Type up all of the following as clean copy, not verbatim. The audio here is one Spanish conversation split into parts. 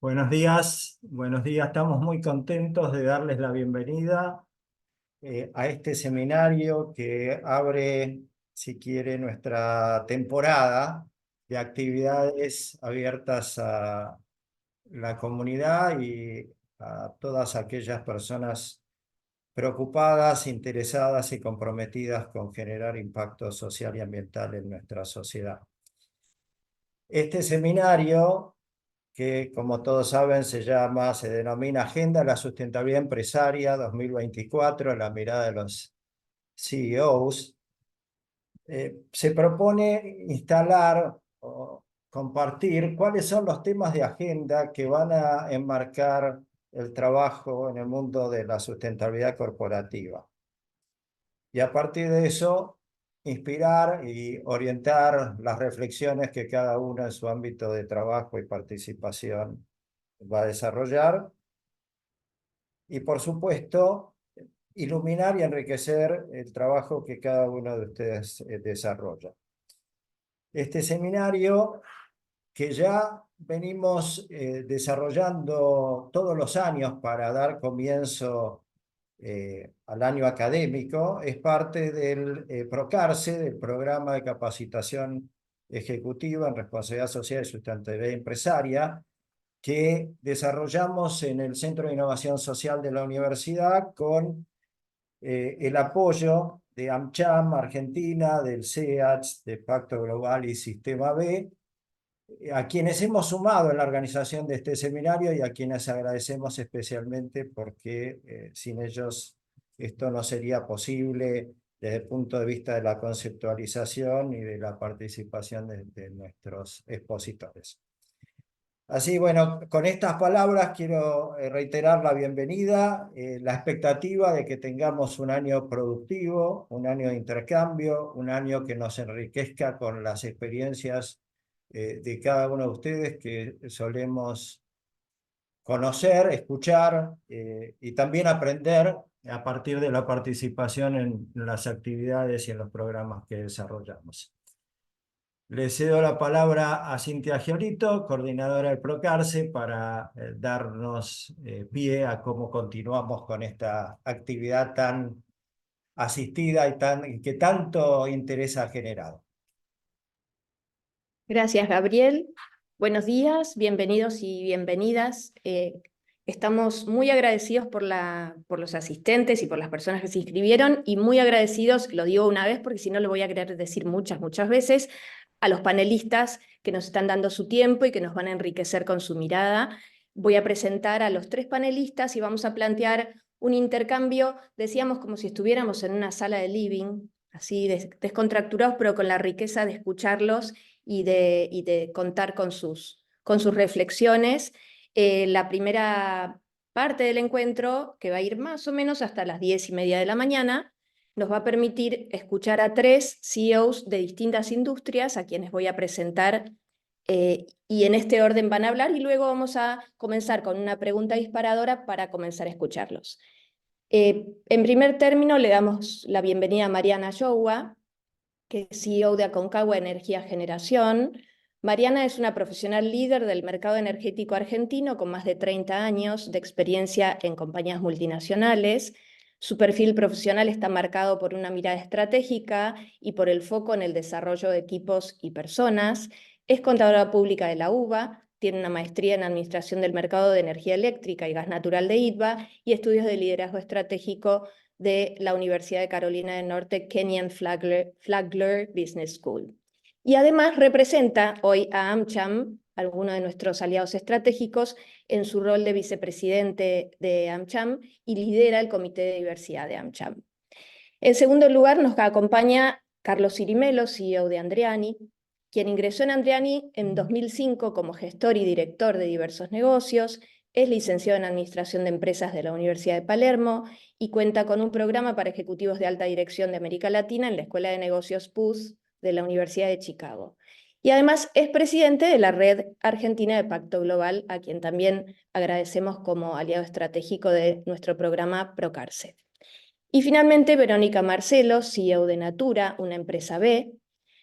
buenos días. Estamos muy contentos de darles la bienvenida a este seminario que abre, si quiere, nuestra temporada de actividades abiertas a la comunidad y a todas aquellas personas preocupadas, interesadas y comprometidas con generar impacto social y ambiental en nuestra sociedad. Este seminario, que como todos saben se denomina Agenda de la Sustentabilidad Empresaria 2024, la mirada de los CEOs, se propone instalar o compartir cuáles son los temas de agenda que van a enmarcar el trabajo en el mundo de la sustentabilidad corporativa. Y a partir de eso, inspirar y orientar las reflexiones que cada uno en su ámbito de trabajo y participación va a desarrollar. Y por supuesto, iluminar y enriquecer el trabajo que cada uno de ustedes desarrolla. Este seminario que ya venimos desarrollando todos los años para dar comienzo al año académico, es parte del PROCARSE, del Programa de Capacitación Ejecutiva en Responsabilidad Social y Sustentabilidad Empresaria, que desarrollamos en el Centro de Innovación Social de la Universidad con el apoyo de AmCham Argentina, del CEATS, de Pacto Global y Sistema B, a quienes hemos sumado en la organización de este seminario y a quienes agradecemos especialmente porque sin ellos esto no sería posible desde el punto de vista de la conceptualización y de la participación de nuestros expositores. Así, bueno, con estas palabras quiero reiterar la bienvenida, la expectativa de que tengamos un año productivo, un año de intercambio, un año que nos enriquezca con las experiencias de cada uno de ustedes que solemos conocer, escuchar y también aprender a partir de la participación en las actividades y en los programas que desarrollamos. Le cedo la palabra a Cintia Giolito, coordinadora del PROCARSE, para darnos pie a cómo continuamos con esta actividad tan asistida y que tanto interés ha generado. Gracias, Gabriel. Buenos días, bienvenidos y bienvenidas. Estamos muy agradecidos por los asistentes y por las personas que se inscribieron y muy agradecidos, lo digo una vez porque si no lo voy a querer decir muchas veces, a los panelistas que nos están dando su tiempo y que nos van a enriquecer con su mirada. Voy a presentar a los tres panelistas y vamos a plantear un intercambio, decíamos como si estuviéramos en una sala de living, así descontracturados, pero con la riqueza de escucharlos y de contar con sus reflexiones. La primera parte del encuentro, que va a ir más o menos hasta las 10:30 de la mañana, nos va a permitir escuchar a tres CEOs de distintas industrias, a quienes voy a presentar, y en este orden van a hablar, y luego vamos a comenzar con una pregunta disparadora para comenzar a escucharlos. En primer término, le damos la bienvenida a Mariana Youa, que es CEO de Aconcagua Energía Generación. Mariana es una profesional líder del mercado energético argentino con más de 30 años de experiencia en compañías multinacionales. Su perfil profesional está marcado por una mirada estratégica y por el foco en el desarrollo de equipos y personas. Es contadora pública de la UBA, tiene una maestría en Administración del Mercado de Energía Eléctrica y Gas Natural de ITBA y estudios de liderazgo estratégico de la Universidad de Carolina del Norte, Kenyon Flagler Business School. Y además representa hoy a AmCham, alguno de nuestros aliados estratégicos, en su rol de vicepresidente de AmCham y lidera el Comité de Diversidad de AmCham. En segundo lugar, nos acompaña Carlos Cirimelo, CEO de Andreani, quien ingresó en Andreani en 2005 como gestor y director de diversos negocios. Es licenciado en Administración de Empresas de la Universidad de Palermo y cuenta con un programa para ejecutivos de alta dirección de América Latina en la Escuela de Negocios PUS de la Universidad de Chicago. Y además es presidente de la Red Argentina de Pacto Global, a quien también agradecemos como aliado estratégico de nuestro programa PROCARSE. Y finalmente, Verónica Marcelo, CEO de Natura, una empresa B.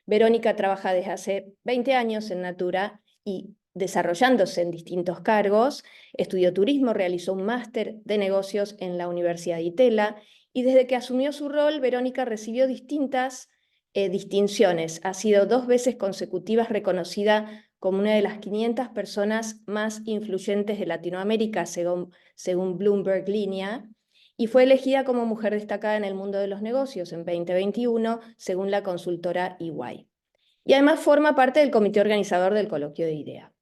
Verónica trabaja desde hace 20 años en Natura y desarrollándose en distintos cargos, estudió turismo, realizó un máster de negocios en la Universidad de Itela, y desde que asumió su rol, Verónica recibió distintas distinciones. Ha sido 2 veces consecutivas reconocida como una de las 500 personas más influyentes de Latinoamérica, según Bloomberg Línea, y fue elegida como mujer destacada en el mundo de los negocios en 2021, según la consultora EY. Y además forma parte del comité organizador del Coloquio de IDEA.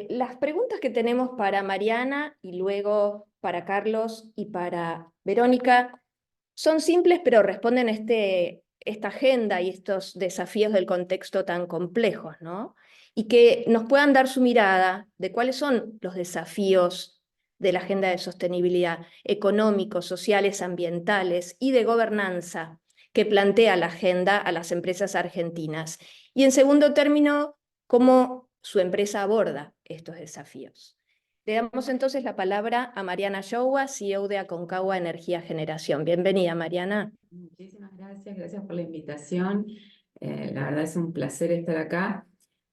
Las preguntas que tenemos para Mariana y luego para Carlos y para Verónica son simples, pero responden a esta agenda y estos desafíos del contexto tan complejos, ¿no? Y que nos puedan dar su mirada de cuáles son los desafíos de la agenda de sostenibilidad económicos, sociales, ambientales y de gobernanza que plantea la agenda a las empresas argentinas. Y en segundo término, cómo su empresa aborda estos desafíos. Le damos entonces la palabra a Mariana Showa, CEO de Aconcagua Energía Generación. Bienvenida, Mariana. Muchísimas gracias, gracias por la invitación. La verdad es un placer estar acá.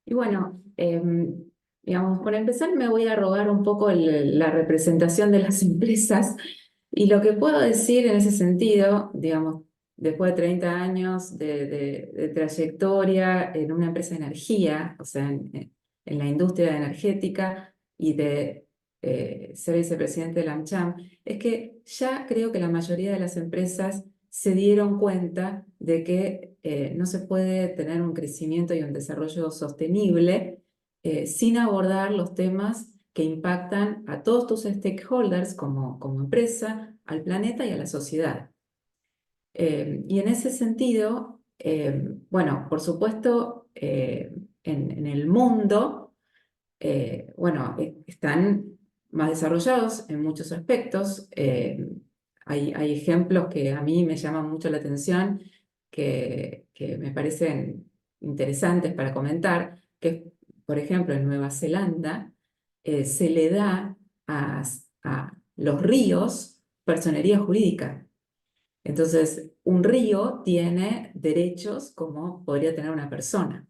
Y bueno, digamos, por empezar me voy a rogar un poco la representación de las empresas. Y lo que puedo decir en ese sentido, digamos, después de 30 años de trayectoria en una empresa de energía, o sea, en la industria energética y de ser vicepresidente de la AmCham, es que ya creo que la mayoría de las empresas se dieron cuenta de que no se puede tener un crecimiento y un desarrollo sostenible sin abordar los temas que impactan a todos tus stakeholders como empresa, al planeta y a la sociedad. Y en ese sentido, bueno, por supuesto, en el mundo, bueno, están más desarrollados en muchos aspectos. Hay ejemplos que a mí me llaman mucho la atención, que me parecen interesantes para comentar, que por ejemplo en Nueva Zelanda se le da a los ríos personería jurídica. Entonces, un río tiene derechos como podría tener una persona.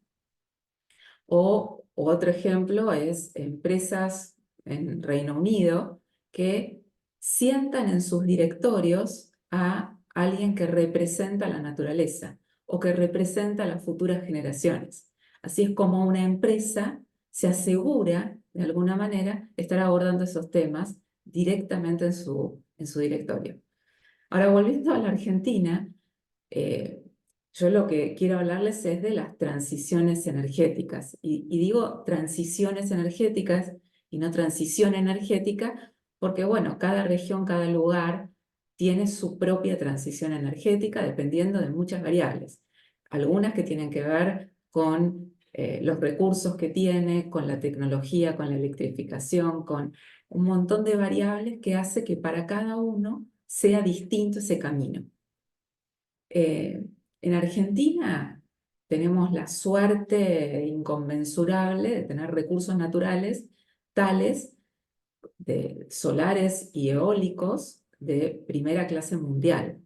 O otro ejemplo es empresas en Reino Unido que sientan en sus directorios a alguien que representa la naturaleza o que representa a las futuras generaciones. Así es como una empresa se asegura, de alguna manera, estar abordando esos temas directamente en su directorio. Ahora, volviendo a la Argentina, yo lo que quiero hablarles es de las transiciones energéticas. Y digo transiciones energéticas y no transición energética porque, bueno, cada región, cada lugar tiene su propia transición energética dependiendo de muchas variables. Algunas que tienen que ver con los recursos que tiene, con la tecnología, con la electrificación, con un montón de variables que hace que para cada uno sea distinto ese camino. En Argentina tenemos la suerte inconmensurable de tener recursos naturales tales de solares y eólicos de primera clase mundial.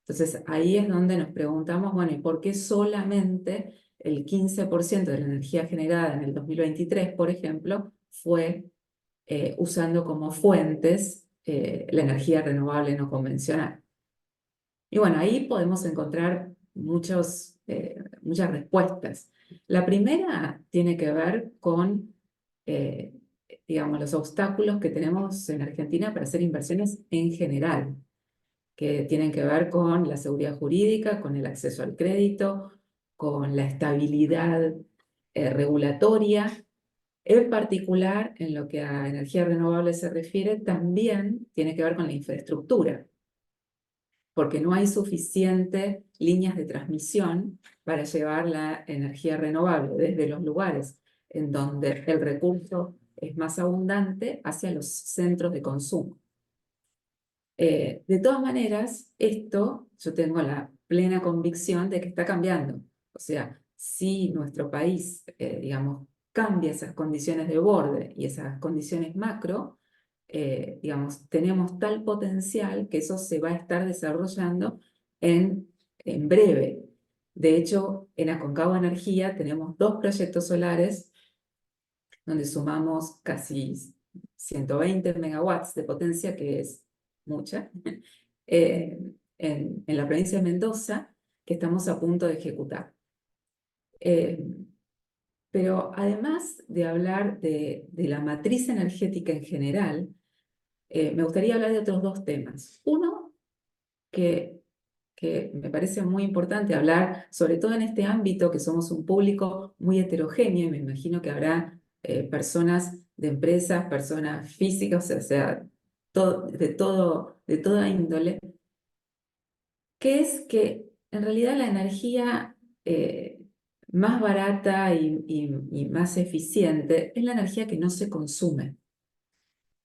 Entonces ahí es donde nos preguntamos, bueno, ¿y por qué solamente el 15% de la energía generada en el 2023, por ejemplo, fue usando como fuentes la energía renovable no convencional? Y bueno, ahí podemos encontrar muchas respuestas. La primera tiene que ver con, digamos, los obstáculos que tenemos en Argentina para hacer inversiones en general, que tienen que ver con la seguridad jurídica, con el acceso al crédito, con la estabilidad regulatoria. En particular, en lo que a energía renovable se refiere, también tiene que ver con la infraestructura, porque no hay suficientes líneas de transmisión para llevar la energía renovable desde los lugares en donde el recurso es más abundante hacia los centros de consumo. De todas maneras, esto yo tengo la plena convicción de que está cambiando. O sea, si nuestro país, digamos, cambia esas condiciones de borde y esas condiciones macro, digamos, tenemos tal potencial que eso se va a estar desarrollando en breve. De hecho, en Aconcagua Energía tenemos 2 proyectos solares donde sumamos casi 120 megawatts de potencia, que es mucha, en la provincia de Mendoza, que estamos a punto de ejecutar. Pero además de hablar de la matriz energética en general, me gustaría hablar de otros dos temas. Uno, que me parece muy importante hablar, sobre todo en este ámbito, que somos un público muy heterogéneo, y me imagino que habrá personas de empresas, personas físicas, o sea, de toda índole, que es que en realidad la energía más barata y más eficiente es la energía que no se consume.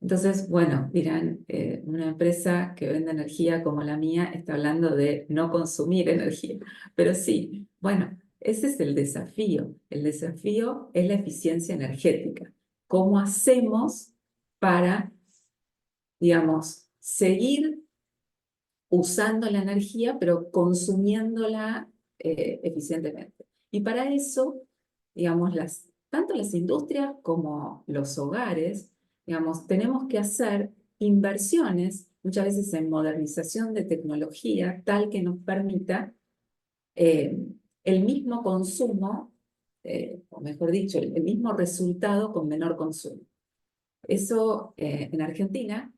Entonces, bueno, dirán, una empresa que vende energía como la mía está hablando de no consumir energía. Pero sí, bueno, ese es el desafío. El desafío es la eficiencia energética. ¿Cómo hacemos para, digamos, seguir usando la energía, pero consumiéndola eficientemente? Y para eso, digamos, tanto las industrias como los hogares, digamos, tenemos que hacer inversiones, muchas veces en modernización de tecnología, tal que nos permita el mismo consumo, o mejor dicho, el mismo resultado con menor consumo. Eso en Argentina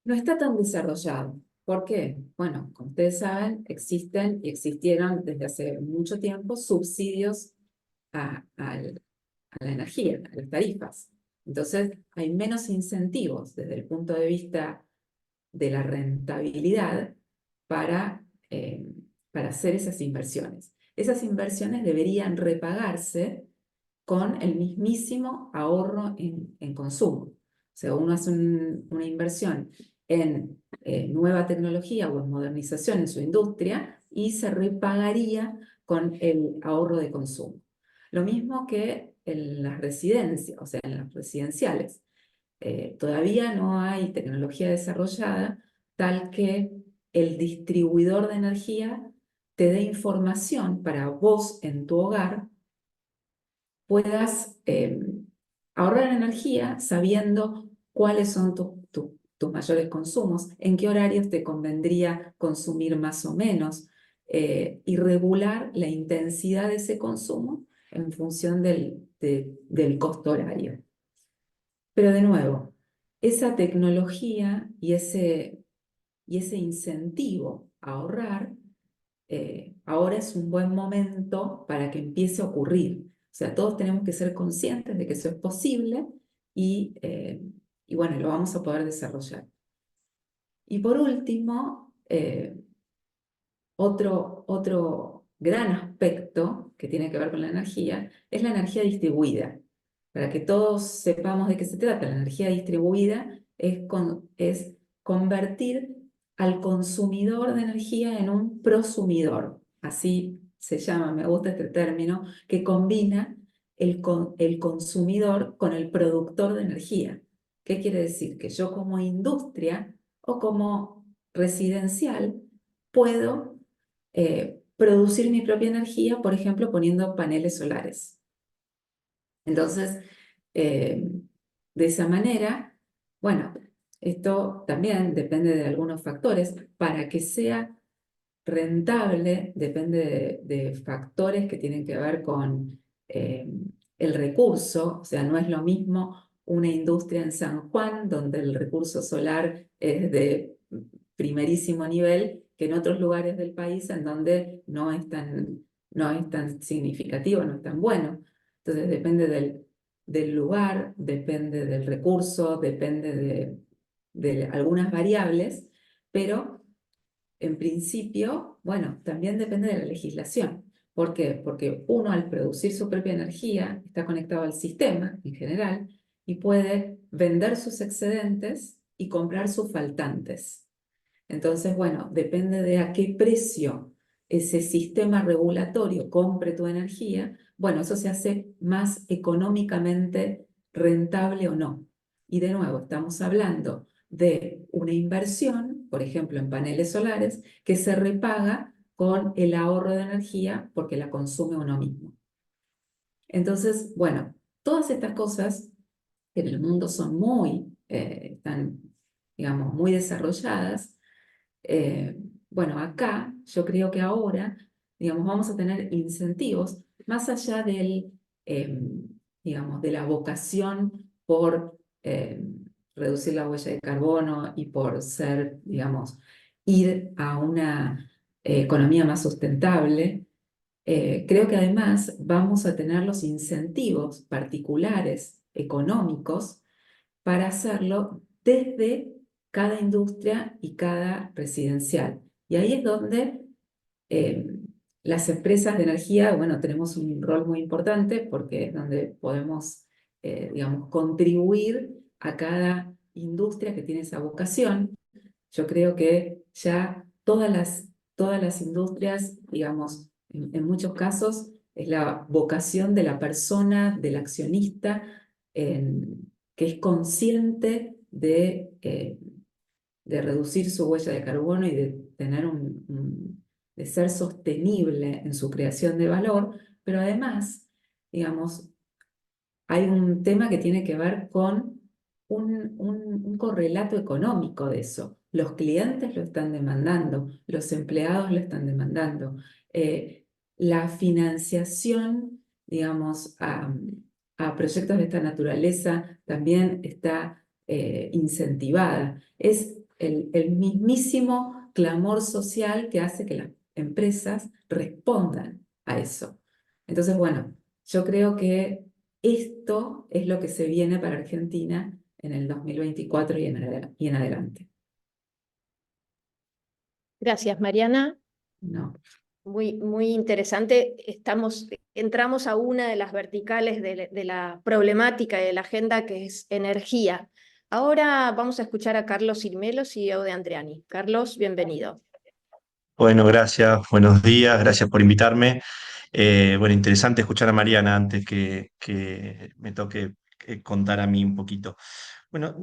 no está tan desarrollado. ¿Por qué? Bueno, como ustedes saben, existen y existieron desde hace mucho tiempo subsidios a la energía, a las tarifas. Entonces, hay menos incentivos desde el punto de vista de la rentabilidad para hacer esas inversiones. Esas inversiones deberían repagarse con el mismísimo ahorro en consumo. O sea, uno hace una inversión en nueva tecnología o en modernización en su industria y se repagaría con el ahorro de consumo. Lo mismo que en las residencias, o sea, en las residenciales. Todavía no hay tecnología desarrollada tal que el distribuidor de energía te dé información para vos en tu hogar puedas ahorrar energía sabiendo cuáles son tus mayores consumos, en qué horarios te convendría consumir más o menos, y regular la intensidad de ese consumo en función del costo horario. Pero de nuevo, esa tecnología y ese incentivo a ahorrar, ahora es un buen momento para que empiece a ocurrir. O sea, todos tenemos que ser conscientes de que eso es posible y bueno, lo vamos a poder desarrollar. Y por último, otro gran aspecto que tiene que ver con la energía es la energía distribuida. Para que todos sepamos de qué se trata, la energía distribuida es convertir al consumidor de energía en un prosumidor. Así se llama, me gusta este término, que combina el consumidor con el productor de energía. ¿Qué quiere decir? Que yo como industria o como residencial puedo producir mi propia energía, por ejemplo, poniendo paneles solares. Entonces, de esa manera, bueno, esto también depende de algunos factores. Para que sea rentable, depende de factores que tienen que ver con el recurso. O sea, no es lo mismo una industria en San Juan, donde el recurso solar es de primerísimo nivel, que en otros lugares del país en donde no es tan significativo, no es tan bueno. Entonces depende del lugar, depende del recurso, depende de algunas variables, pero en principio, bueno, también depende de la legislación. ¿Por qué? Porque uno al producir su propia energía está conectado al sistema en general y puede vender sus excedentes y comprar sus faltantes. Entonces, bueno, depende de a qué precio ese sistema regulatorio compre tu energía, bueno, eso se hace más económicamente rentable o no. Y de nuevo, estamos hablando de una inversión, por ejemplo, en paneles solares, que se repaga con el ahorro de energía porque la consume uno mismo. Entonces, bueno, todas estas cosas que en el mundo son están, digamos, muy desarrolladas. Bueno, acá yo creo que ahora, digamos, vamos a tener incentivos más allá digamos, de la vocación por reducir la huella de carbono y por ser, digamos, ir a una economía más sustentable. Creo que además vamos a tener los incentivos particulares económicos para hacerlo desde cada industria y cada residencial. Y ahí es donde eh, las empresas de energía, bueno, tenemos un rol muy importante porque es donde podemos, digamos, contribuir a cada industria que tiene esa vocación. Yo creo que ya todas las industrias, digamos, en muchos casos, es la vocación de la persona, del accionista, que es consciente de reducir su huella de carbono y de tener de ser sostenible en su creación de valor, pero además, digamos, hay un tema que tiene que ver con un correlato económico de eso. Los clientes lo están demandando, los empleados lo están demandando. La financiación, digamos, a proyectos de esta naturaleza también está incentivada. Es el mismísimo clamor social que hace que las empresas respondan a eso. Entonces, bueno, yo creo que esto es lo que se viene para Argentina en el 2024 y en adelante. Gracias, Mariana. No. Muy interesante. Entramos a una de las verticales de la problemática y de la agenda, que es energía. Ahora vamos a escuchar a Carlos Irmelo, CEO de Andreani. Carlos, bienvenido. Bueno, gracias, buenos días, gracias por invitarme. Bueno, interesante escuchar a Mariana antes que me toque contar a mí un poquito. Bueno,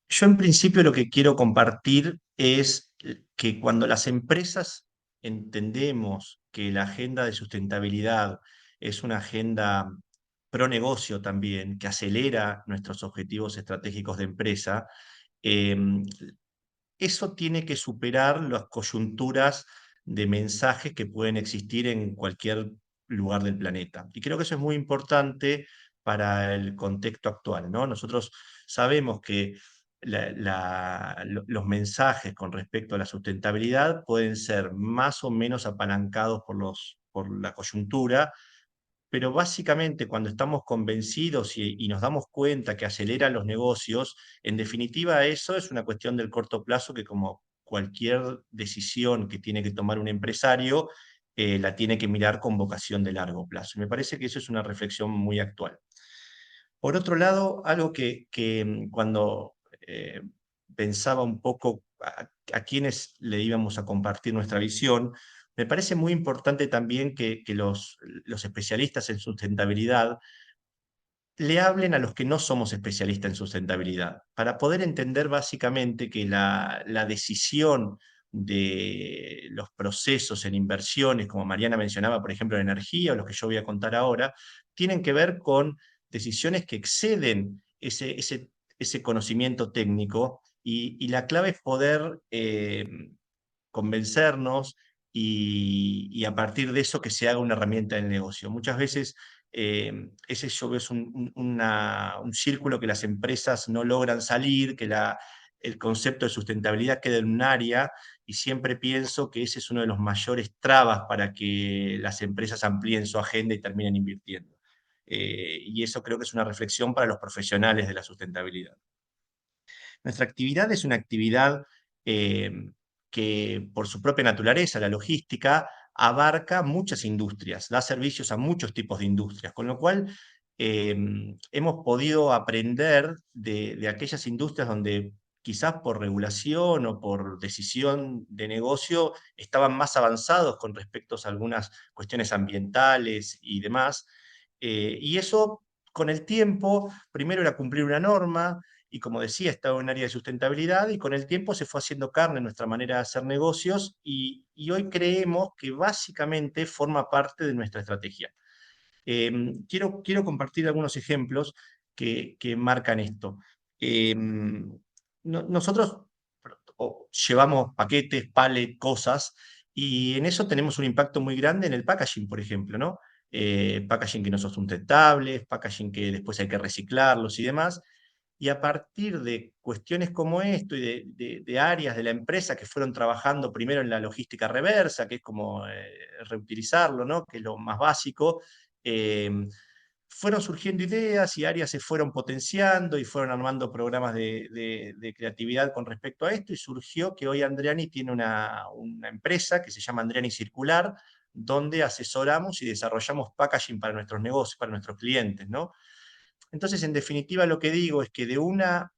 yo en principio lo que quiero compartir es que cuando las empresas entendemos que la agenda de sustentabilidad es una agenda pro negocio también, que acelera nuestros objetivos estratégicos de empresa, em, eso tiene que superar las coyunturas de mensajes que pueden existir en cualquier lugar del planeta. Y creo que eso es muy importante para el contexto actual, ¿no? Nosotros sabemos que los mensajes con respecto a la sustentabilidad pueden ser más o menos apalancados por la coyuntura, pero básicamente cuando estamos convencidos y nos damos cuenta que acelera los negocios, en definitiva eso es una cuestión del corto plazo que, como cualquier decisión que tiene que tomar un empresario, la tiene que mirar con vocación de largo plazo. Y me parece que eso es una reflexión muy actual. Por otro lado, algo que cuando pensaba un poco a quiénes le íbamos a compartir nuestra visión, me parece muy importante también que los especialistas en sustentabilidad le hablen a los que no somos especialistas en sustentabilidad, para poder entender básicamente que la decisión de los procesos en inversiones, como Mariana mencionaba, por ejemplo, en energía, o los que yo voy a contar ahora, tienen que ver con decisiones que exceden ese conocimiento técnico, y la clave es poder convencernos y a partir de eso que se haga una herramienta del negocio. Muchas veces ese yo veo es un círculo que las empresas no logran salir, que el concepto de sustentabilidad queda en un área, y siempre pienso que ese es uno de los mayores trabas para que las empresas amplíen su agenda y terminen invirtiendo. Y eso creo que es una reflexión para los profesionales de la sustentabilidad. Nuestra actividad es una actividad eh, que, por su propia naturaleza, la logística, abarca muchas industrias, da servicios a muchos tipos de industrias, con lo cual hemos podido aprender de aquellas industrias donde quizás por regulación o por decisión de negocio estaban más avanzados con respecto a algunas cuestiones ambientales y demás. Y eso, con el tiempo, primero era cumplir una norma, y como decía, estaba en un área de sustentabilidad, y con el tiempo se fue haciendo carne nuestra manera de hacer negocios, y hoy creemos que básicamente forma parte de nuestra estrategia. Quiero compartir algunos ejemplos que marcan esto. Nosotros llevamos paquetes, pallet, cosas, y en eso tenemos un impacto muy grande en el packaging, por ejemplo, ¿no? Packaging que no son sustentables, packaging que después hay que reciclarlos y demás. Y a partir de cuestiones como esto y de áreas de la empresa que fueron trabajando primero en la logística reversa, que es como reutilizarlo, ¿no? Que es lo más básico, eh, fueron surgiendo ideas y áreas se fueron potenciando y fueron armando programas de creatividad con respecto a esto, y surgió que hoy Andriani tiene una empresa que se llama Andriani Circular, donde asesoramos y desarrollamos packaging para nuestros negocios, para nuestros clientes, ¿no? Entonces, en definitiva, lo que digo es que de una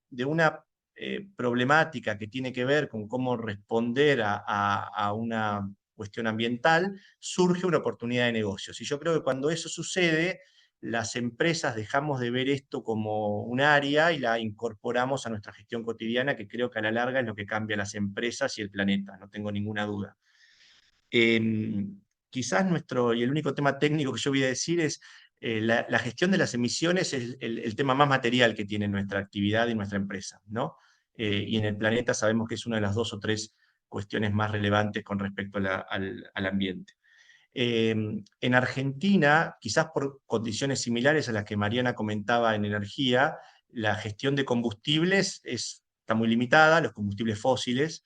problemática que tiene que ver con cómo responder a una cuestión ambiental, surge una oportunidad de negocios. Y yo creo que cuando eso sucede, las empresas dejamos de ver esto como un área y la incorporamos a nuestra gestión cotidiana, que creo que a la larga es lo que cambia las empresas y el planeta, no tengo ninguna duda. Quizás y el único tema técnico que yo voy a decir es la gestión de las emisiones es el tema más material que tiene nuestra actividad y nuestra empresa, ¿no? Y en el planeta sabemos que es una de las 2 o 3 cuestiones más relevantes con respecto al ambiente. En Argentina, quizás por condiciones similares a las que Mariana comentaba en energía, la gestión de combustibles está muy limitada, los combustibles fósiles,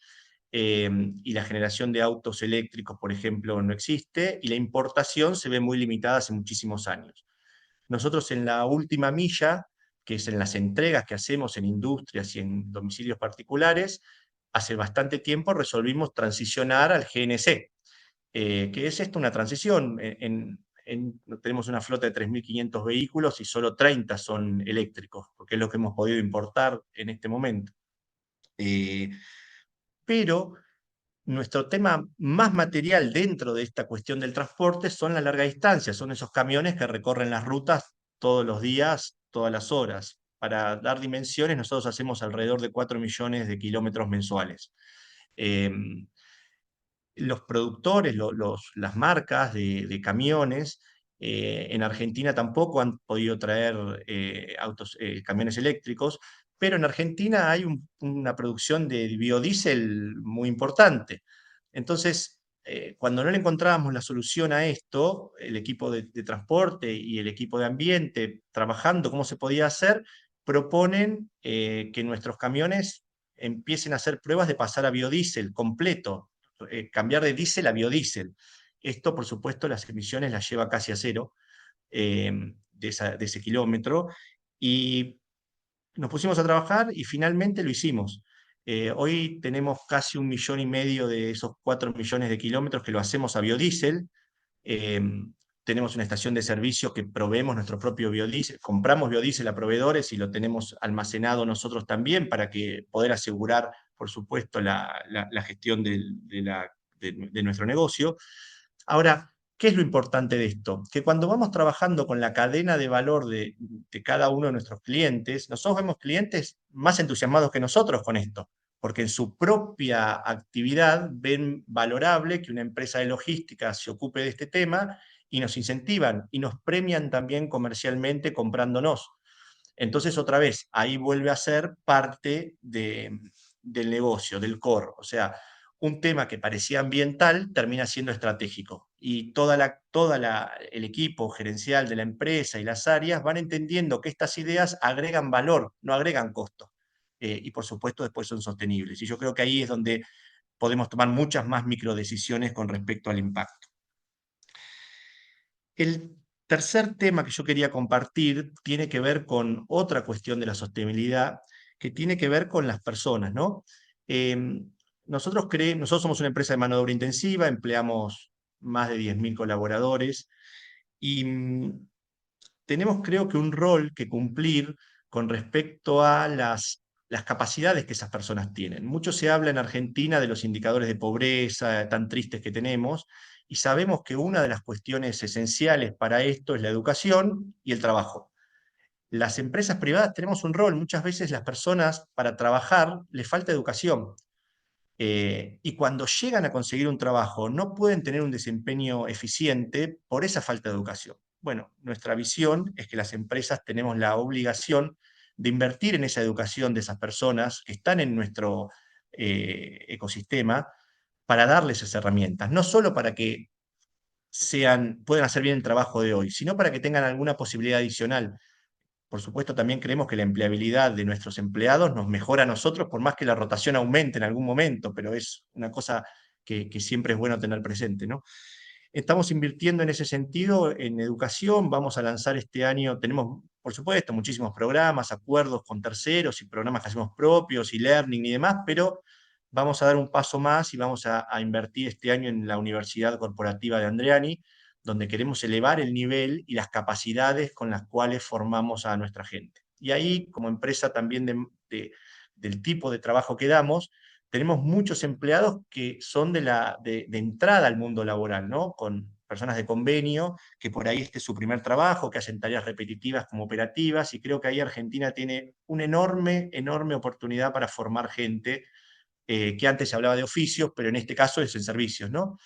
y la generación de autos eléctricos, por ejemplo, no existe, y la importación se ve muy limitada hace muchísimos años. Nosotros en la última milla, que es en las entregas que hacemos en industrias y en domicilios particulares, hace bastante tiempo resolvimos transicionar al GNC, que es esto una transición. Tenemos una flota de 3.500 vehículos y solo 30 son eléctricos, porque es lo que hemos podido importar en este momento. Pero nuestro tema más material dentro de esta cuestión del transporte son la larga distancia, son esos camiones que recorren las rutas todos los días, todas las horas. Para dar dimensiones, nosotros hacemos alrededor de 4 millones de kilómetros mensuales. Los productores, las marcas de camiones, en Argentina tampoco han podido traer camiones eléctricos, pero en Argentina hay una producción de biodiesel muy importante. Entonces, cuando no le encontrábamos la solución a esto, el equipo de transporte y el equipo de ambiente, trabajando cómo se podía hacer, proponen que nuestros camiones empiecen a hacer pruebas de pasar a biodiesel completo, cambiar de diésel a biodiesel. Esto, por supuesto, las emisiones las lleva casi a cero de ese kilómetro, y nos pusimos a trabajar y finalmente lo hicimos. Hoy tenemos casi 1,5 millones de esos 4 millones de kilómetros que lo hacemos a biodiesel. Eh, Tenemos una estación de servicio que proveemos nuestro propio biodiesel, compramos biodiesel a proveedores y lo tenemos almacenado nosotros también para poder asegurar, por supuesto, la gestión de nuestro negocio. Ahora, ¿qué es lo importante de esto? Que cuando vamos trabajando con la cadena de valor de cada uno de nuestros clientes, nosotros vemos clientes más entusiasmados que nosotros con esto, porque en su propia actividad ven valorable que una empresa de logística se ocupe de este tema y nos incentivan y nos premian también comercialmente comprándonos. Entonces, otra vez, ahí vuelve a ser parte del negocio, del core. O sea, un tema que parecía ambiental termina siendo estratégico. Y el equipo gerencial de la empresa y las áreas van entendiendo que estas ideas agregan valor, no agregan costo. Y por supuesto después son sostenibles. Y yo creo que ahí es donde podemos tomar muchas más microdecisiones con respecto al impacto. El tercer tema que yo quería compartir tiene que ver con otra cuestión de la sostenibilidad, que tiene que ver con las personas, ¿no? Nosotros somos una empresa de mano de obra intensiva, empleamos más de 10.000 colaboradores y tenemos, creo que, un rol que cumplir con respecto a las capacidades que esas personas tienen. Mucho se habla en Argentina de los indicadores de pobreza tan tristes que tenemos, y sabemos que una de las cuestiones esenciales para esto es la educación y el trabajo. Las empresas privadas tenemos un rol, muchas veces las personas para trabajar les falta educación. Y cuando llegan a conseguir un trabajo no pueden tener un desempeño eficiente por esa falta de educación. bueno, nuestra visión es que las empresas tenemos la obligación de invertir en esa educación de esas personas que están en nuestro ecosistema para darles esas herramientas, no solo para que puedan hacer bien el trabajo de hoy, sino para que tengan alguna posibilidad adicional. Por supuesto, también creemos que la empleabilidad de nuestros empleados nos mejora a nosotros, por más que la rotación aumente en algún momento, pero es una cosa que siempre es bueno tener presente, ¿no? Estamos invirtiendo en ese sentido en educación, vamos a lanzar este año, tenemos, por supuesto, muchísimos programas, acuerdos con terceros y programas que hacemos propios, y learning y demás, pero vamos a dar un paso más y vamos a invertir este año en la Universidad Corporativa de Andreani, donde queremos elevar el nivel y las capacidades con las cuales formamos a nuestra gente. Y ahí, como empresa también del tipo de trabajo que damos, tenemos muchos empleados que son de entrada al mundo laboral, ¿no? Con personas de convenio, que por ahí este es su primer trabajo, que hacen tareas repetitivas como operativas, y creo que ahí Argentina tiene una enorme oportunidad para formar gente, que antes se hablaba de oficios, pero en este caso es en servicios, ¿no?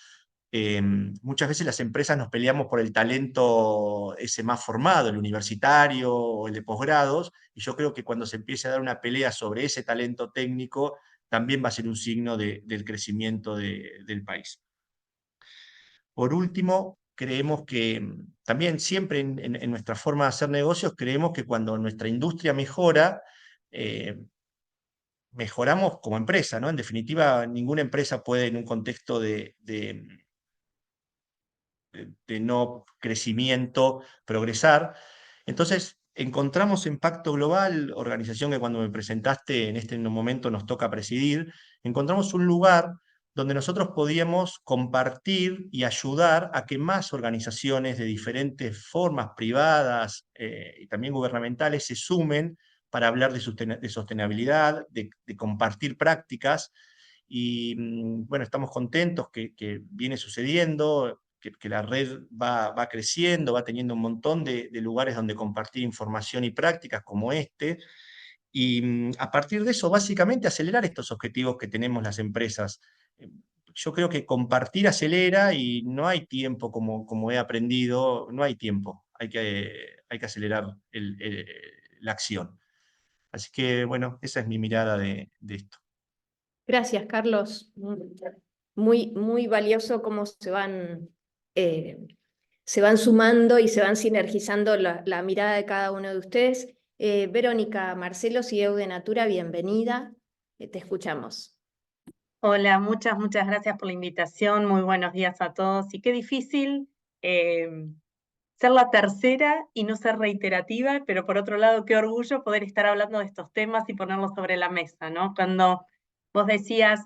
Muchas veces las empresas nos peleamos por el talento ese más formado, el universitario o el de posgrados, y yo creo que cuando se empiece a dar una pelea sobre ese talento técnico, también va a ser un signo del crecimiento del país. Por último, creemos que también siempre en nuestra forma de hacer negocios, creemos que cuando nuestra industria mejora, mejoramos como empresa, ¿no? En definitiva, ninguna empresa puede en un contexto de no crecimiento, progresar. Entonces, encontramos en Pacto Global, organización que cuando me presentaste en este momento nos toca presidir, encontramos un lugar donde nosotros podíamos compartir y ayudar a que más organizaciones de diferentes formas, privadas y también gubernamentales, se sumen para hablar de sostenibilidad, de compartir prácticas. Y bueno, estamos contentos que viene sucediendo, que la red va creciendo, va teniendo un montón de lugares donde compartir información y prácticas como este, y a partir de eso, básicamente, acelerar estos objetivos que tenemos las empresas. Yo creo que compartir acelera y no hay tiempo, como he aprendido, no hay tiempo, hay que acelerar la acción. Así que, bueno, esa es mi mirada de esto. Gracias, Carlos. Muy valioso cómo se van sumando y se van sinergizando la mirada de cada uno de ustedes. Verónica, Marcelo, CEO de Natura, bienvenida. Te escuchamos. Hola, muchas gracias por la invitación. Muy buenos días a todos. Y qué difícil ser la tercera y no ser reiterativa, pero por otro lado, qué orgullo poder estar hablando de estos temas y ponerlos sobre la mesa, ¿no? Cuando vos decías,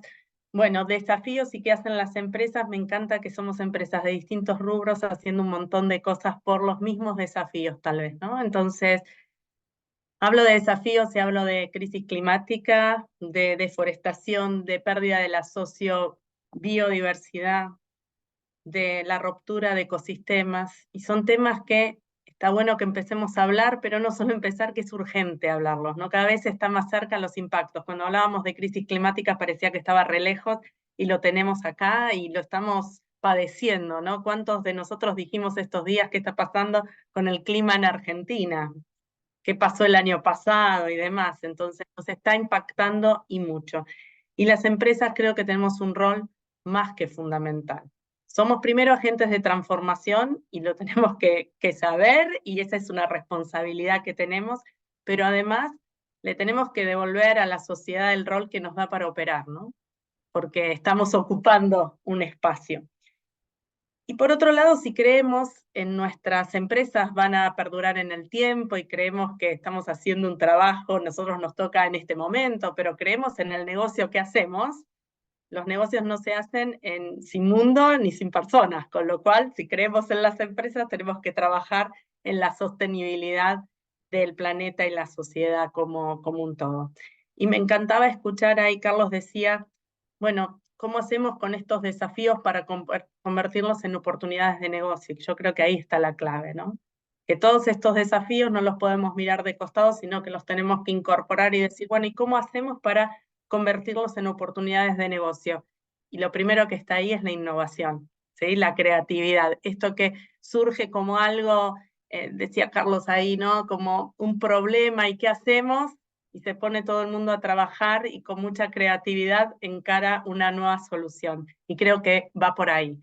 bueno, desafíos y qué hacen las empresas, me encanta que somos empresas de distintos rubros haciendo un montón de cosas por los mismos desafíos, tal vez, ¿no? Entonces, hablo de desafíos y hablo de crisis climática, de deforestación, de pérdida de la sociobiodiversidad, de la ruptura de ecosistemas, y son temas que está bueno que empecemos a hablar, pero no solo empezar, que es urgente hablarlos, ¿no? Cada vez está más cerca los impactos. Cuando hablábamos de crisis climática parecía que estaba re lejos, y lo tenemos acá y lo estamos padeciendo, ¿no? ¿Cuántos de nosotros dijimos estos días qué está pasando con el clima en Argentina? ¿Qué pasó el año pasado y demás? Entonces nos está impactando y mucho. Y las empresas creo que tenemos un rol más que fundamental. Somos primero agentes de transformación y lo tenemos que saber, y esa es una responsabilidad que tenemos, pero además le tenemos que devolver a la sociedad el rol que nos da para operar, ¿no? Porque estamos ocupando un espacio. Y por otro lado, si creemos en nuestras empresas van a perdurar en el tiempo y creemos que estamos haciendo un trabajo, nosotros nos toca en este momento, pero creemos en el negocio que hacemos, los negocios no se hacen sin mundo ni sin personas, con lo cual, si creemos en las empresas, tenemos que trabajar en la sostenibilidad del planeta y la sociedad como un todo. Y me encantaba escuchar ahí, Carlos decía, bueno, ¿cómo hacemos con estos desafíos para convertirlos en oportunidades de negocio? Yo creo que ahí está la clave, ¿no? Que todos estos desafíos no los podemos mirar de costado, sino que los tenemos que incorporar y decir, bueno, ¿y cómo hacemos para convertirlos en oportunidades de negocio? Y lo primero que está ahí es la innovación. ¿sí? La creatividad, esto que surge como algo, decía Carlos ahí, ¿no? Como un problema y qué hacemos, y se pone todo el mundo a trabajar y con mucha creatividad encara una nueva solución. Y creo que va por ahí.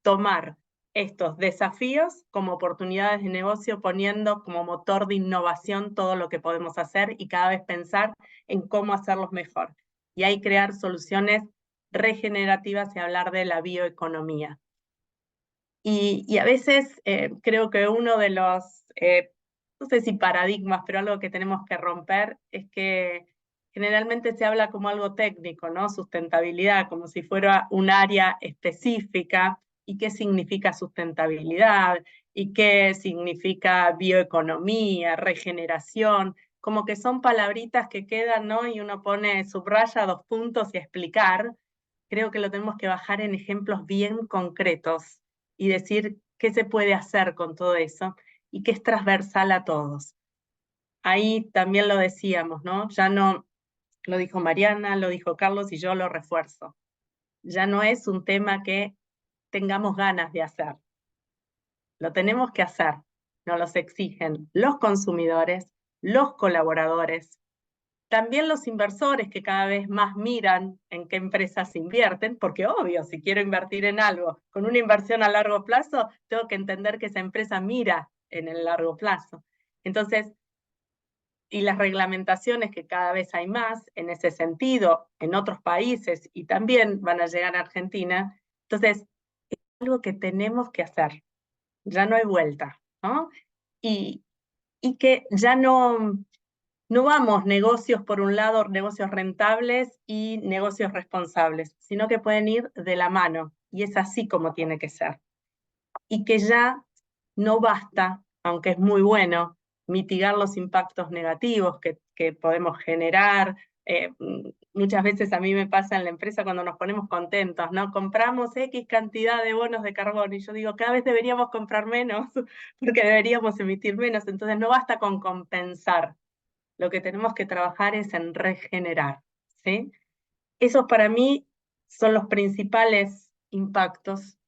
Tomar estos desafíos como oportunidades de negocio, poniendo como motor de innovación todo lo que podemos hacer y cada vez pensar en cómo hacerlos mejor. Y ahí crear soluciones regenerativas y hablar de la bioeconomía. Y a veces creo que uno de los, no sé si paradigmas, pero algo que tenemos que romper es que generalmente se habla como algo técnico, ¿no? Sustentabilidad, como si fuera un área específica. ¿Y qué significa sustentabilidad? ¿Y qué significa bioeconomía, regeneración? Como que son palabritas que quedan, ¿no? Y uno pone, subraya 2 puntos y explicar. Creo que lo tenemos que bajar en ejemplos bien concretos y decir qué se puede hacer con todo eso y qué es transversal a todos. Ahí también lo decíamos, ¿no? Ya no, lo dijo Mariana, lo dijo Carlos y yo lo refuerzo. Ya no es un tema que tengamos ganas de hacer. Lo tenemos que hacer. Nos los exigen los consumidores, los colaboradores, también los inversores que cada vez más miran en qué empresas invierten, porque obvio, si quiero invertir en algo con una inversión a largo plazo, tengo que entender que esa empresa mira en el largo plazo. Entonces, y las reglamentaciones que cada vez hay más en ese sentido, en otros países y también van a llegar a Argentina. Entonces, es algo que tenemos que hacer. Ya no hay vuelta, ¿no? Y que ya no vamos negocios por un lado, negocios rentables y negocios responsables, sino que pueden ir de la mano, y es así como tiene que ser. Y que ya no basta, aunque es muy bueno, mitigar los impactos negativos que podemos generar. Muchas veces a mí me pasa en la empresa cuando nos ponemos contentos, ¿no? Compramos X cantidad de bonos de carbono, y yo digo, cada vez deberíamos comprar menos, porque deberíamos emitir menos. Entonces no basta con compensar. Lo que tenemos que trabajar es en regenerar, ¿sí? Esos para mí son los principales impactos.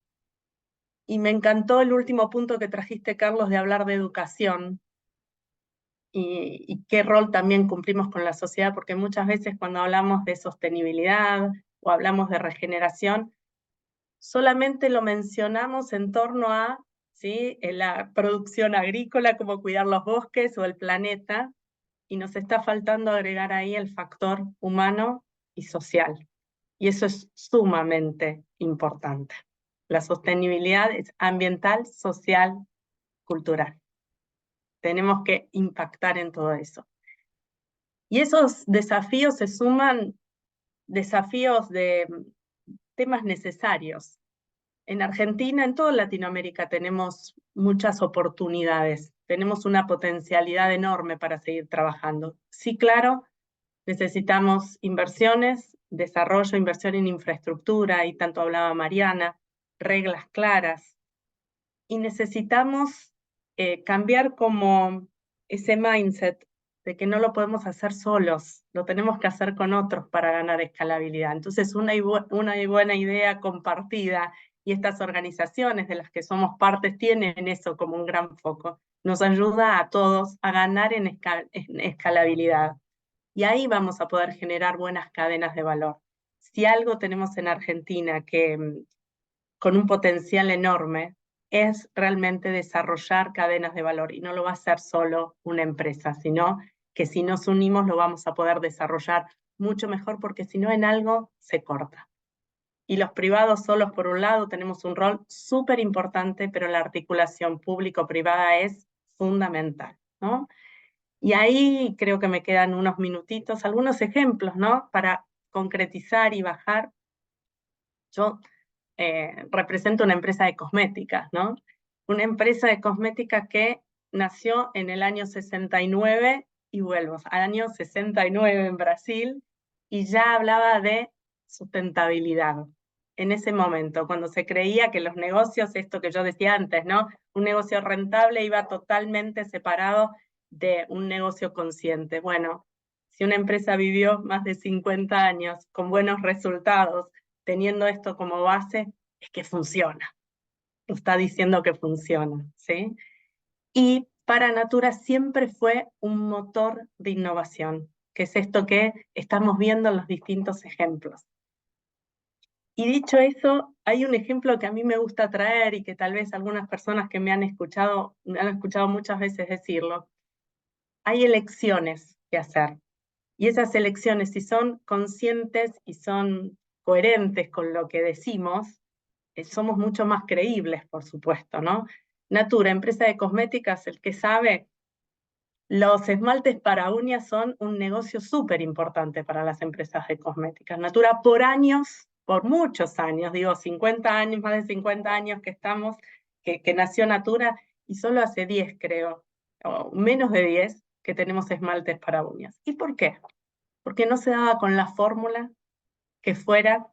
Y me encantó el último punto que trajiste, Carlos, de hablar de educación y qué rol también cumplimos con la sociedad, porque muchas veces cuando hablamos de sostenibilidad o hablamos de regeneración, solamente lo mencionamos en torno a, ¿sí?, la producción agrícola, como cuidar los bosques o el planeta, y nos está faltando agregar ahí el factor humano y social. Y eso es sumamente importante. La sostenibilidad es ambiental, social, cultural. Tenemos que impactar en todo eso. Y esos desafíos se suman desafíos de temas necesarios. En Argentina, en toda Latinoamérica, tenemos muchas oportunidades. Tenemos una potencialidad enorme para seguir trabajando. Sí, claro, necesitamos inversiones, desarrollo, inversión en infraestructura, y tanto hablaba Mariana, reglas claras. Y necesitamos cambiar como ese mindset de que no lo podemos hacer solos, lo tenemos que hacer con otros para ganar escalabilidad. Entonces, una buena idea compartida, y estas organizaciones de las que somos partes tienen eso como un gran foco, nos ayuda a todos a ganar en escalabilidad. Y ahí vamos a poder generar buenas cadenas de valor. Si algo tenemos en Argentina que con un potencial enorme es realmente desarrollar cadenas de valor, y no lo va a hacer solo una empresa, sino que si nos unimos lo vamos a poder desarrollar mucho mejor, porque si no en algo se corta. Y los privados solos, por un lado, tenemos un rol súper importante, pero la articulación público-privada es fundamental, ¿no? Y ahí creo que me quedan unos minutitos, algunos ejemplos, ¿no?, para concretizar y bajar. Yo represento una empresa de cosmética, ¿no? Una empresa de cosmética que nació en el año 69, y vuelvo, año 69 en Brasil, y ya hablaba de sustentabilidad. En ese momento, cuando se creía que los negocios, esto que yo decía antes, ¿no?, un negocio rentable iba totalmente separado de un negocio consciente. Bueno, si una empresa vivió más de 50 años con buenos resultados, teniendo esto como base, es que funciona. está diciendo que funciona, ¿sí? Y para Natura siempre fue un motor de innovación, que es esto que estamos viendo en los distintos ejemplos. Y dicho eso, hay un ejemplo que a mí me gusta traer y que tal vez algunas personas que me han escuchado muchas veces decirlo. Hay elecciones que hacer. Y esas elecciones, si son conscientes y son coherentes con lo que decimos, somos mucho más creíbles, por supuesto, ¿no? Natura, empresa de cosméticas, el que sabe, los esmaltes para uñas son un negocio súper importante para las empresas de cosméticas. Natura por años, por muchos años, digo 50 años, más de 50 años que estamos, que nació Natura, y solo hace 10 creo, o menos de 10, que tenemos esmaltes para uñas. ¿Y por qué? Porque no se daba con la fórmula que fuera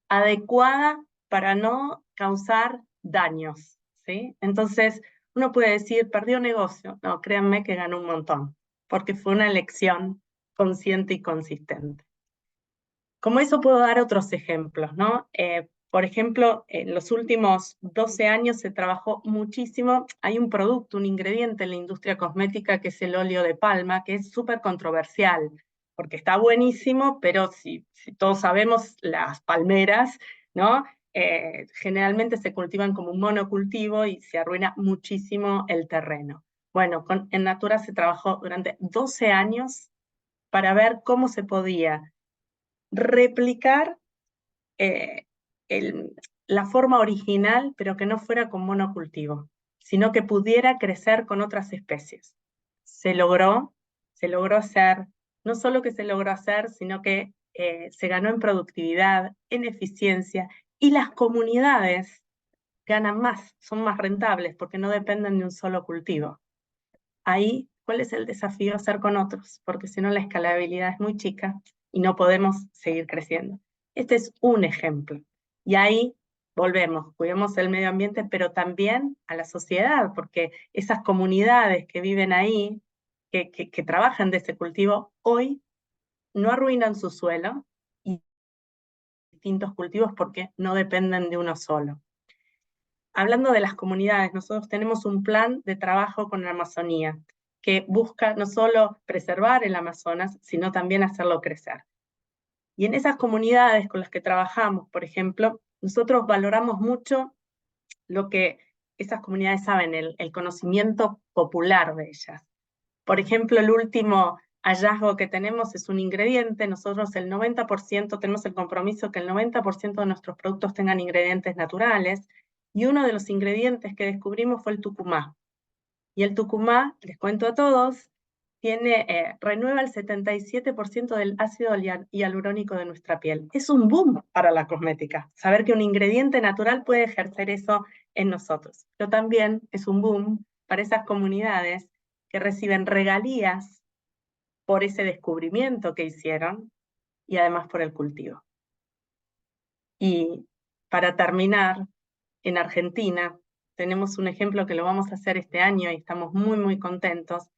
adecuada para no causar daños, ¿sí? Entonces, uno puede decir, perdió negocio. No, créanme que ganó un montón, porque fue una elección consciente y consistente. Como eso puedo dar otros ejemplos, ¿no? Por ejemplo, en los últimos 12 años se trabajó muchísimo. Hay un producto, un ingrediente en la industria cosmética que es el óleo de palma, que es súper controversial, porque está buenísimo, pero si todos sabemos, las palmeras, ¿no? Generalmente se cultivan como un monocultivo y se arruina muchísimo el terreno. Bueno, en Natura se trabajó durante 12 años para ver cómo se podía replicar la forma original, pero que no fuera con monocultivo, sino que pudiera crecer con otras especies. Se logró hacer, no solo que se logró hacer, sino que se ganó en productividad, en eficiencia, y las comunidades ganan más, son más rentables, porque no dependen de un solo cultivo. Ahí, ¿cuál es el desafío? Hacer con otros, porque si no la escalabilidad es muy chica y no podemos seguir creciendo. Este es un ejemplo. Y ahí volvemos, cuidemos el medio ambiente, pero también a la sociedad, porque esas comunidades que viven ahí, que trabajan de ese cultivo, hoy no arruinan su suelo y distintos cultivos porque no dependen de uno solo. Hablando de las comunidades, nosotros tenemos un plan de trabajo con la Amazonía que busca no solo preservar el Amazonas, sino también hacerlo crecer. Y en esas comunidades con las que trabajamos, por ejemplo, nosotros valoramos mucho lo que esas comunidades saben, el conocimiento popular de ellas. Por ejemplo, el último hallazgo que tenemos es un ingrediente. Nosotros el 90% tenemos el compromiso que el 90% de nuestros productos tengan ingredientes naturales, y uno de los ingredientes que descubrimos fue el tucumá. Y el tucumá, les cuento a todos, renueva el 77% del ácido hialurónico de nuestra piel. Es un boom para la cosmética, saber que un ingrediente natural puede ejercer eso en nosotros. Pero también es un boom para esas comunidades que reciben regalías por ese descubrimiento que hicieron y además por el cultivo. Y para terminar, en Argentina tenemos un ejemplo que lo vamos a hacer este año y estamos muy, muy contentos.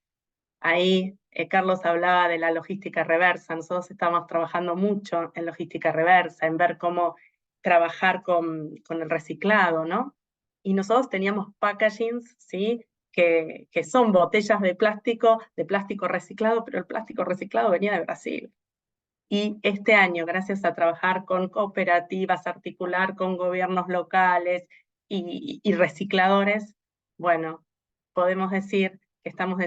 Ahí Carlos hablaba de la logística reversa. Nosotros estamos trabajando mucho en logística reversa, en ver cómo trabajar con el reciclado, ¿no? Y nosotros teníamos packagings, ¿sí? Que son botellas de plástico reciclado, pero el plástico reciclado venía de Brasil. Y este año, gracias a trabajar con cooperativas, articular con gobiernos locales y recicladores, bueno, podemos decir que estamos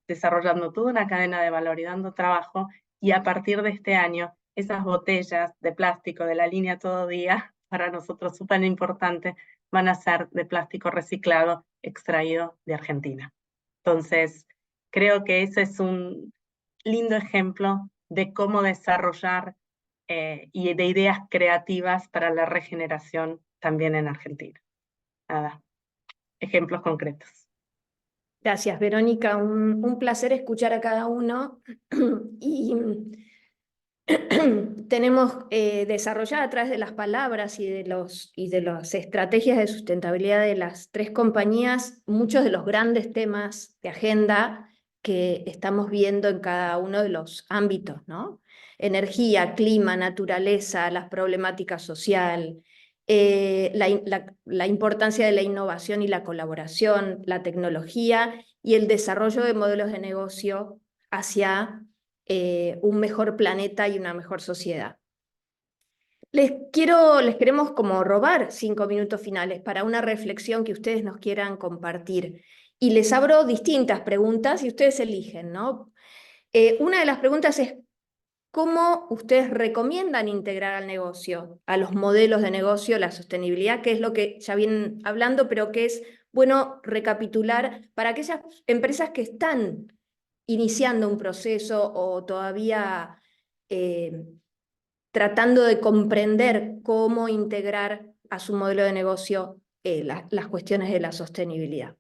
desarrollando toda una cadena de valor y dando trabajo, y a partir de este año, esas botellas de plástico de la línea Todo Día, para nosotros súper importante, van a ser de plástico reciclado extraído de Argentina. Entonces, creo que ese es un lindo ejemplo de cómo desarrollar y de ideas creativas para la regeneración también en Argentina. Nada, ejemplos concretos. Gracias, Verónica. Un placer escuchar a cada uno. Y tenemos desarrollada a través de las palabras y de las estrategias de sustentabilidad de las tres compañías muchos de los grandes temas de agenda que estamos viendo en cada uno de los ámbitos, ¿no? Energía, clima, naturaleza, las problemáticas sociales, la importancia de la innovación y la colaboración, la tecnología y el desarrollo de modelos de negocio hacia un mejor planeta y una mejor sociedad. Les queremos como robar 5 minutos finales para una reflexión que ustedes nos quieran compartir. Y les abro distintas preguntas y ustedes eligen, ¿no? Una de las preguntas es, ¿cómo ustedes recomiendan integrar al negocio, a los modelos de negocio, la sostenibilidad, que es lo que ya vienen hablando, pero que es bueno recapitular para aquellas empresas que están iniciando un proceso o todavía tratando de comprender cómo integrar a su modelo de negocio las cuestiones de la sostenibilidad?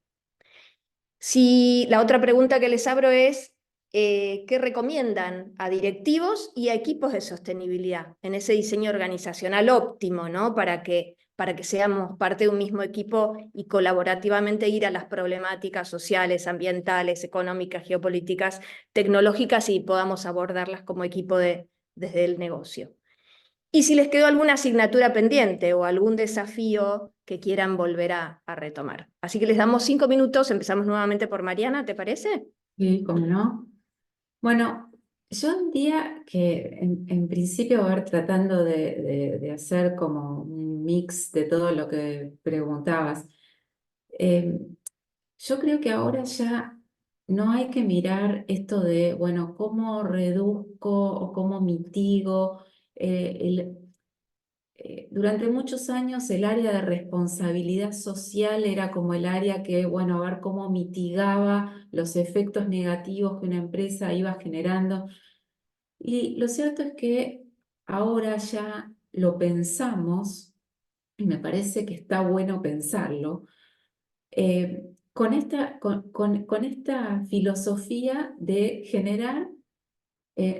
Si la otra pregunta que les abro es, ¿qué recomiendan a directivos y a equipos de sostenibilidad en ese diseño organizacional óptimo, ¿no? Para que seamos parte de un mismo equipo y colaborativamente ir a las problemáticas sociales, ambientales, económicas, geopolíticas, tecnológicas y podamos abordarlas como equipo desde el negocio? Y si les quedó alguna asignatura pendiente o algún desafío que quieran volver a retomar. Así que les damos 5 minutos, empezamos nuevamente por Mariana, ¿te parece? Sí, ¿cómo no? Bueno, yo diría que en principio, a ver, tratando de hacer como un mix de todo lo que preguntabas, yo creo que ahora ya no hay que mirar esto de, bueno, cómo reduzco o cómo mitigo. Durante muchos años el área de responsabilidad social era como el área que, bueno, a ver cómo mitigaba los efectos negativos que una empresa iba generando. Y lo cierto es que ahora ya lo pensamos, y me parece que está bueno pensarlo, con esta filosofía de generar,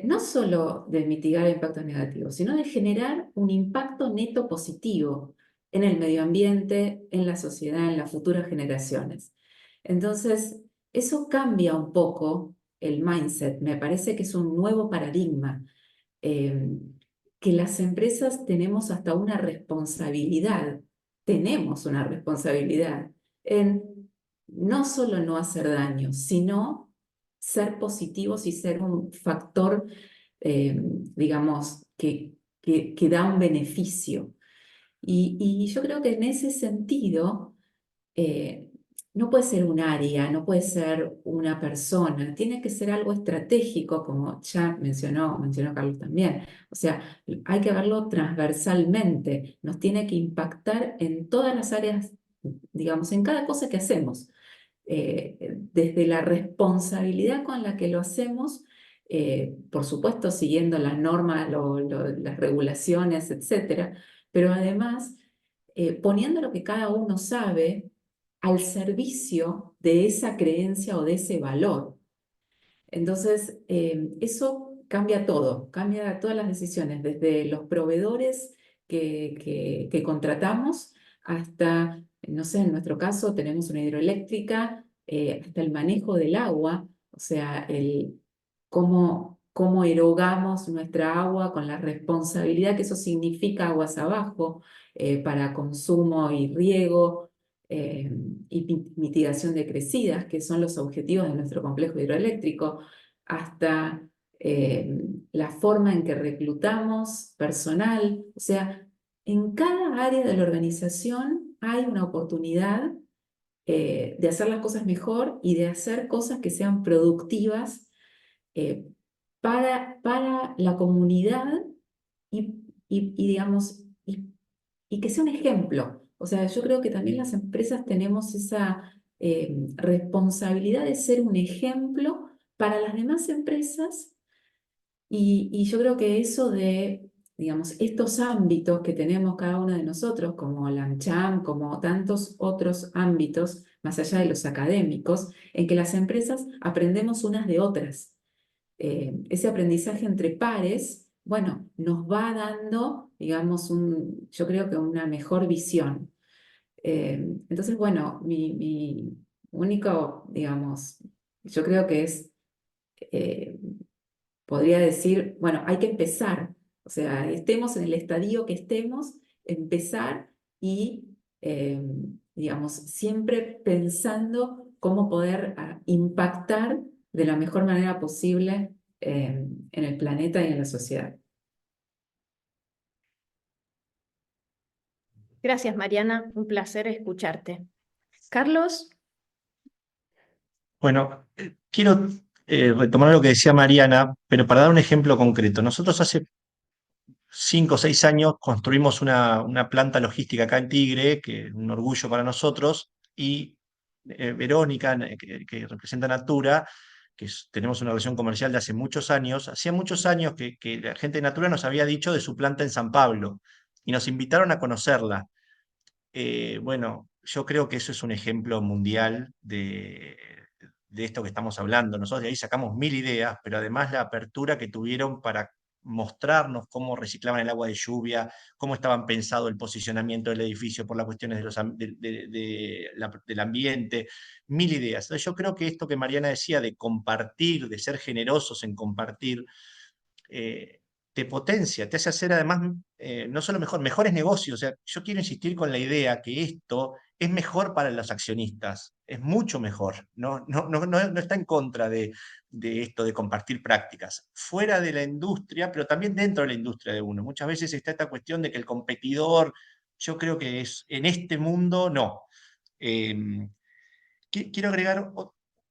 no solo de mitigar impactos negativos, sino de generar un impacto neto positivo en el medio ambiente, en la sociedad, en las futuras generaciones. Entonces, eso cambia un poco el mindset. Me parece que es un nuevo paradigma, que las empresas tenemos una responsabilidad en no solo no hacer daño, sino ser positivos y ser un factor, digamos, que da un beneficio. Y yo creo que en ese sentido, no puede ser un área, no puede ser una persona, tiene que ser algo estratégico, como ya mencionó Carlos también. O sea, hay que verlo transversalmente, nos tiene que impactar en todas las áreas, digamos, en cada cosa que hacemos. Desde la responsabilidad con la que lo hacemos, por supuesto siguiendo las normas, las regulaciones, etcétera, pero además poniendo lo que cada uno sabe al servicio de esa creencia o de ese valor. Entonces, eso cambia todo, cambia todas las decisiones, desde los proveedores que contratamos hasta, no sé, en nuestro caso tenemos una hidroeléctrica, hasta el manejo del agua, o sea, cómo erogamos nuestra agua con la responsabilidad que eso significa aguas abajo, para consumo y riego, y mitigación de crecidas, que son los objetivos de nuestro complejo hidroeléctrico, hasta la forma en que reclutamos personal. O sea, en cada área de la organización hay una oportunidad de hacer las cosas mejor y de hacer cosas que sean productivas eh, para la comunidad digamos, y que sea un ejemplo. O sea, yo creo que también las empresas tenemos esa responsabilidad de ser un ejemplo para las demás empresas, y yo creo que eso de, digamos, estos ámbitos que tenemos cada uno de nosotros, como la AmCham, como tantos otros ámbitos, más allá de los académicos, en que las empresas aprendemos unas de otras. Ese aprendizaje entre pares, bueno, nos va dando, digamos, yo creo que una mejor visión. Entonces, bueno, mi único, digamos, yo creo que es, podría decir, bueno, hay que empezar, o sea, estemos en el estadio que estemos, empezar y, digamos, siempre pensando cómo poder impactar de la mejor manera posible en el planeta y en la sociedad. Gracias, Mariana. Un placer escucharte. Carlos. Bueno, quiero retomar lo que decía Mariana, pero para dar un ejemplo concreto. Nosotros hace 5 o 6 años construimos una planta logística acá en Tigre, que es un orgullo para nosotros, y Verónica, que representa Natura, tenemos una relación comercial de hace muchos años, hacía muchos años que la gente de Natura nos había dicho de su planta en San Pablo, y nos invitaron a conocerla. Bueno, yo creo que eso es un ejemplo mundial de esto que estamos hablando. Nosotros de ahí sacamos 1000 ideas, pero además la apertura que tuvieron para mostrarnos cómo reciclaban el agua de lluvia, cómo estaban pensado el posicionamiento del edificio por las cuestiones del ambiente, 1000 ideas. Entonces yo creo que esto que Mariana decía de compartir, de ser generosos en compartir, te potencia, te hace hacer además no solo mejores negocios. O sea, yo quiero insistir con la idea que esto es mejor para los accionistas, es mucho mejor, no está en contra de esto de compartir prácticas, fuera de la industria, pero también dentro de la industria de uno. Muchas veces está esta cuestión de que el competidor, yo creo que es en este mundo, no. Quiero agregar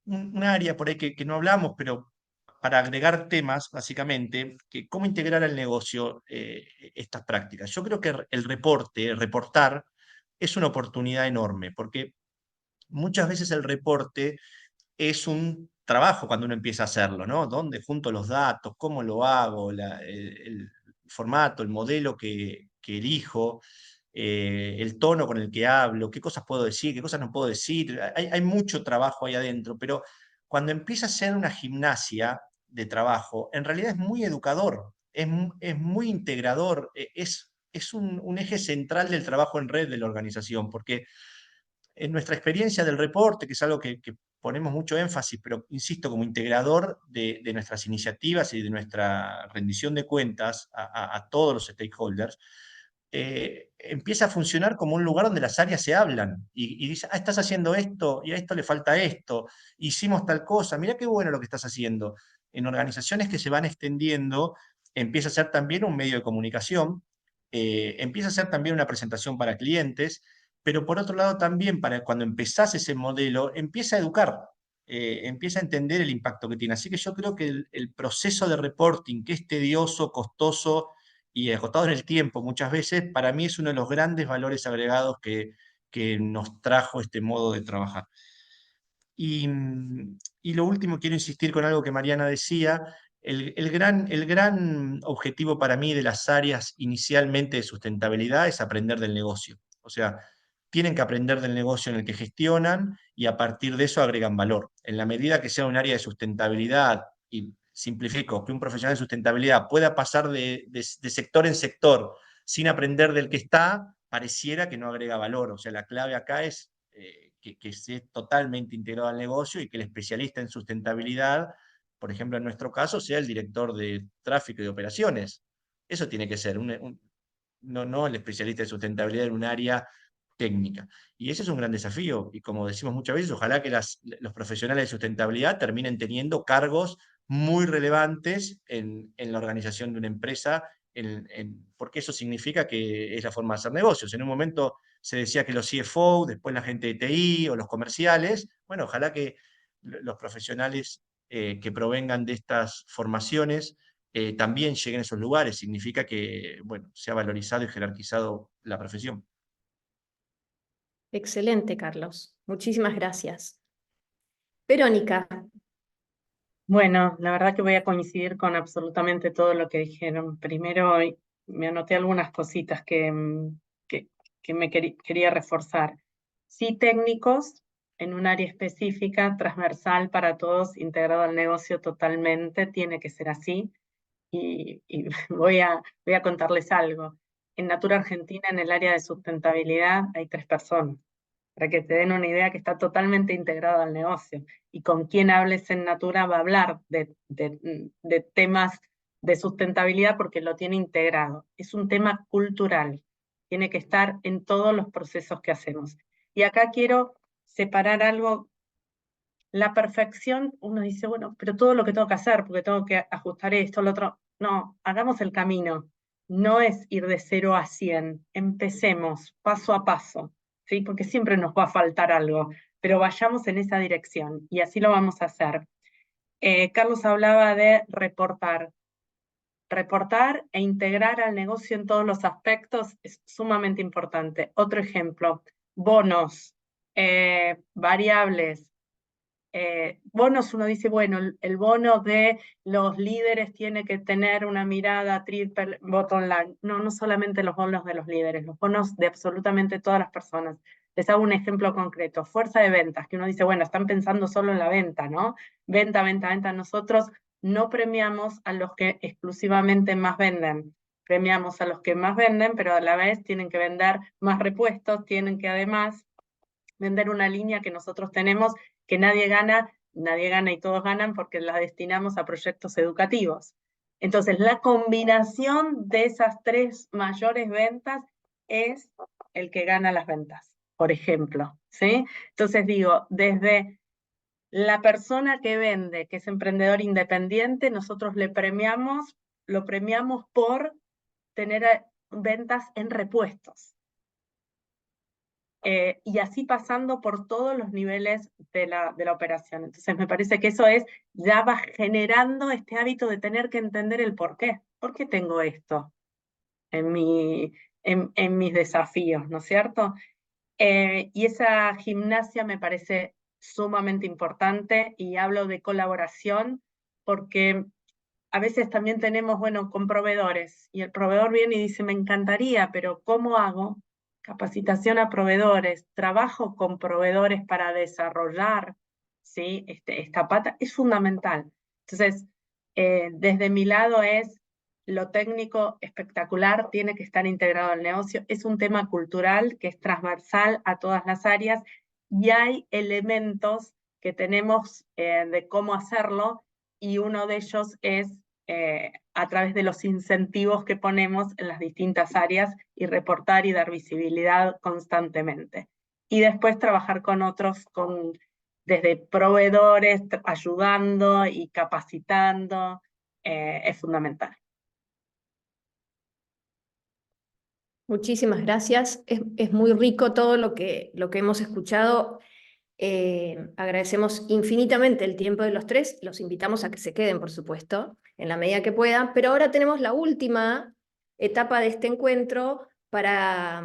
un área por ahí que no hablamos, pero para agregar temas, básicamente, que cómo integrar al negocio estas prácticas. Yo creo que el reportar, es una oportunidad enorme, porque muchas veces el reporte es un trabajo cuando uno empieza a hacerlo, ¿no? ¿Dónde junto los datos? ¿Cómo lo hago? El formato, el modelo que elijo, el tono con el que hablo, qué cosas puedo decir, qué cosas no puedo decir. Hay mucho trabajo ahí adentro, pero cuando empieza a ser una gimnasia de trabajo, en realidad es muy educador, es muy integrador, es un eje central del trabajo en red de la organización, porque en nuestra experiencia del reporte, que es algo que ponemos mucho énfasis, pero insisto, como integrador de nuestras iniciativas y de nuestra rendición de cuentas a todos los stakeholders, empieza a funcionar como un lugar donde las áreas se hablan y dice, estás haciendo esto y a esto le falta esto, hicimos tal cosa, mira qué bueno lo que estás haciendo. En organizaciones que se van extendiendo, empieza a ser también un medio de comunicación, empieza a ser también una presentación para clientes, pero por otro lado también para cuando empezás ese modelo, empieza a educar, empieza a entender el impacto que tiene. Así que yo creo que el proceso de reporting, que es tedioso, costoso y agotado en el tiempo muchas veces, para mí es uno de los grandes valores agregados que nos trajo este modo de trabajar. Y lo último, quiero insistir con algo que Mariana decía, el gran objetivo para mí de las áreas inicialmente de sustentabilidad es aprender del negocio. O sea, tienen que aprender del negocio en el que gestionan y a partir de eso agregan valor. En la medida que sea un área de sustentabilidad, y simplifico, que un profesional de sustentabilidad pueda pasar de sector en sector sin aprender del que está, pareciera que no agrega valor. O sea, la clave acá es que esté totalmente integrado al negocio y que el especialista en sustentabilidad, por ejemplo, en nuestro caso, sea el director de tráfico y de operaciones. Eso tiene que ser, no el especialista de sustentabilidad en un área técnica. Y ese es un gran desafío. Y como decimos muchas veces, ojalá que los profesionales de sustentabilidad terminen teniendo cargos muy relevantes en la organización de una empresa, porque eso significa que es la forma de hacer negocios. En un momento se decía que los CFO, después la gente de TI o los comerciales, bueno, ojalá que los profesionales que provengan de estas formaciones también lleguen a esos lugares. Significa que, bueno, se ha valorizado y jerarquizado la profesión. Excelente, Carlos. Muchísimas gracias. Verónica. Bueno, la verdad que voy a coincidir con absolutamente todo lo que dijeron. Primero, me anoté algunas cositas que me quería reforzar. Sí, técnicos en un área específica, transversal para todos, integrado al negocio totalmente, tiene que ser así. Y voy a contarles algo. En Natura Argentina, en el área de sustentabilidad, hay 3 personas, para que te den una idea que está totalmente integrado al negocio. Y con quien hables en Natura va a hablar de temas de sustentabilidad porque lo tiene integrado. Es un tema cultural. tiene que estar en todos los procesos que hacemos. Y acá quiero separar algo. La perfección, uno dice, bueno, pero todo lo que tengo que hacer, porque tengo que ajustar esto, lo otro. No, hagamos el camino. No es ir de 0 a 100. Empecemos paso a paso, ¿sí? Porque siempre nos va a faltar algo, pero vayamos en esa dirección y así lo vamos a hacer. Carlos hablaba de reportar. Reportar e integrar al negocio en todos los aspectos es sumamente importante. Otro ejemplo, bonos, variables. Bonos, uno dice, bueno, el bono de los líderes tiene que tener una mirada triple bottom line. No, no solamente los bonos de los líderes, los bonos de absolutamente todas las personas. Les hago un ejemplo concreto, fuerza de ventas, que uno dice, bueno, están pensando solo en la venta, ¿no? Venta, venta, venta. Nosotros no premiamos a los que exclusivamente más venden. Premiamos a los que más venden, pero a la vez tienen que vender más repuestos, tienen que además vender una línea que nosotros tenemos que nadie gana y todos ganan porque la destinamos a proyectos educativos. Entonces, la combinación de esas 3 mayores ventas es el que gana las ventas, por ejemplo, ¿sí? Entonces digo, desde la persona que vende, que es emprendedor independiente, nosotros lo premiamos por tener ventas en repuestos. Y así pasando por todos los niveles de la operación. Entonces me parece que eso ya va generando este hábito de tener que entender el por qué. ¿Por qué tengo esto en mis desafíos, ¿no es cierto? Y esa gimnasia me parece sumamente importante, y hablo de colaboración porque a veces también tenemos, bueno, con proveedores, y el proveedor viene y dice, me encantaría, pero ¿cómo hago? Capacitación a proveedores, trabajo con proveedores para desarrollar, ¿sí? Esta pata es fundamental. Entonces, desde mi lado lo técnico espectacular, tiene que estar integrado al negocio, es un tema cultural que es transversal a todas las áreas, y hay elementos que tenemos de cómo hacerlo, y uno de ellos es a través de los incentivos que ponemos en las distintas áreas, y reportar y dar visibilidad constantemente. Y después trabajar con otros, desde proveedores, ayudando y capacitando, es fundamental. Muchísimas gracias. Es muy rico todo lo que hemos escuchado. Agradecemos infinitamente el tiempo de los 3. Los invitamos a que se queden, por supuesto, en la medida que puedan. Pero ahora tenemos la última etapa de este encuentro para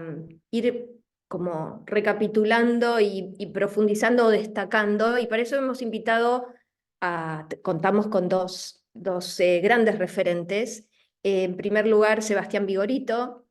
ir como recapitulando y profundizando o destacando. Y para eso hemos invitado contamos con dos grandes referentes. En primer lugar, Sebastián Vigorito,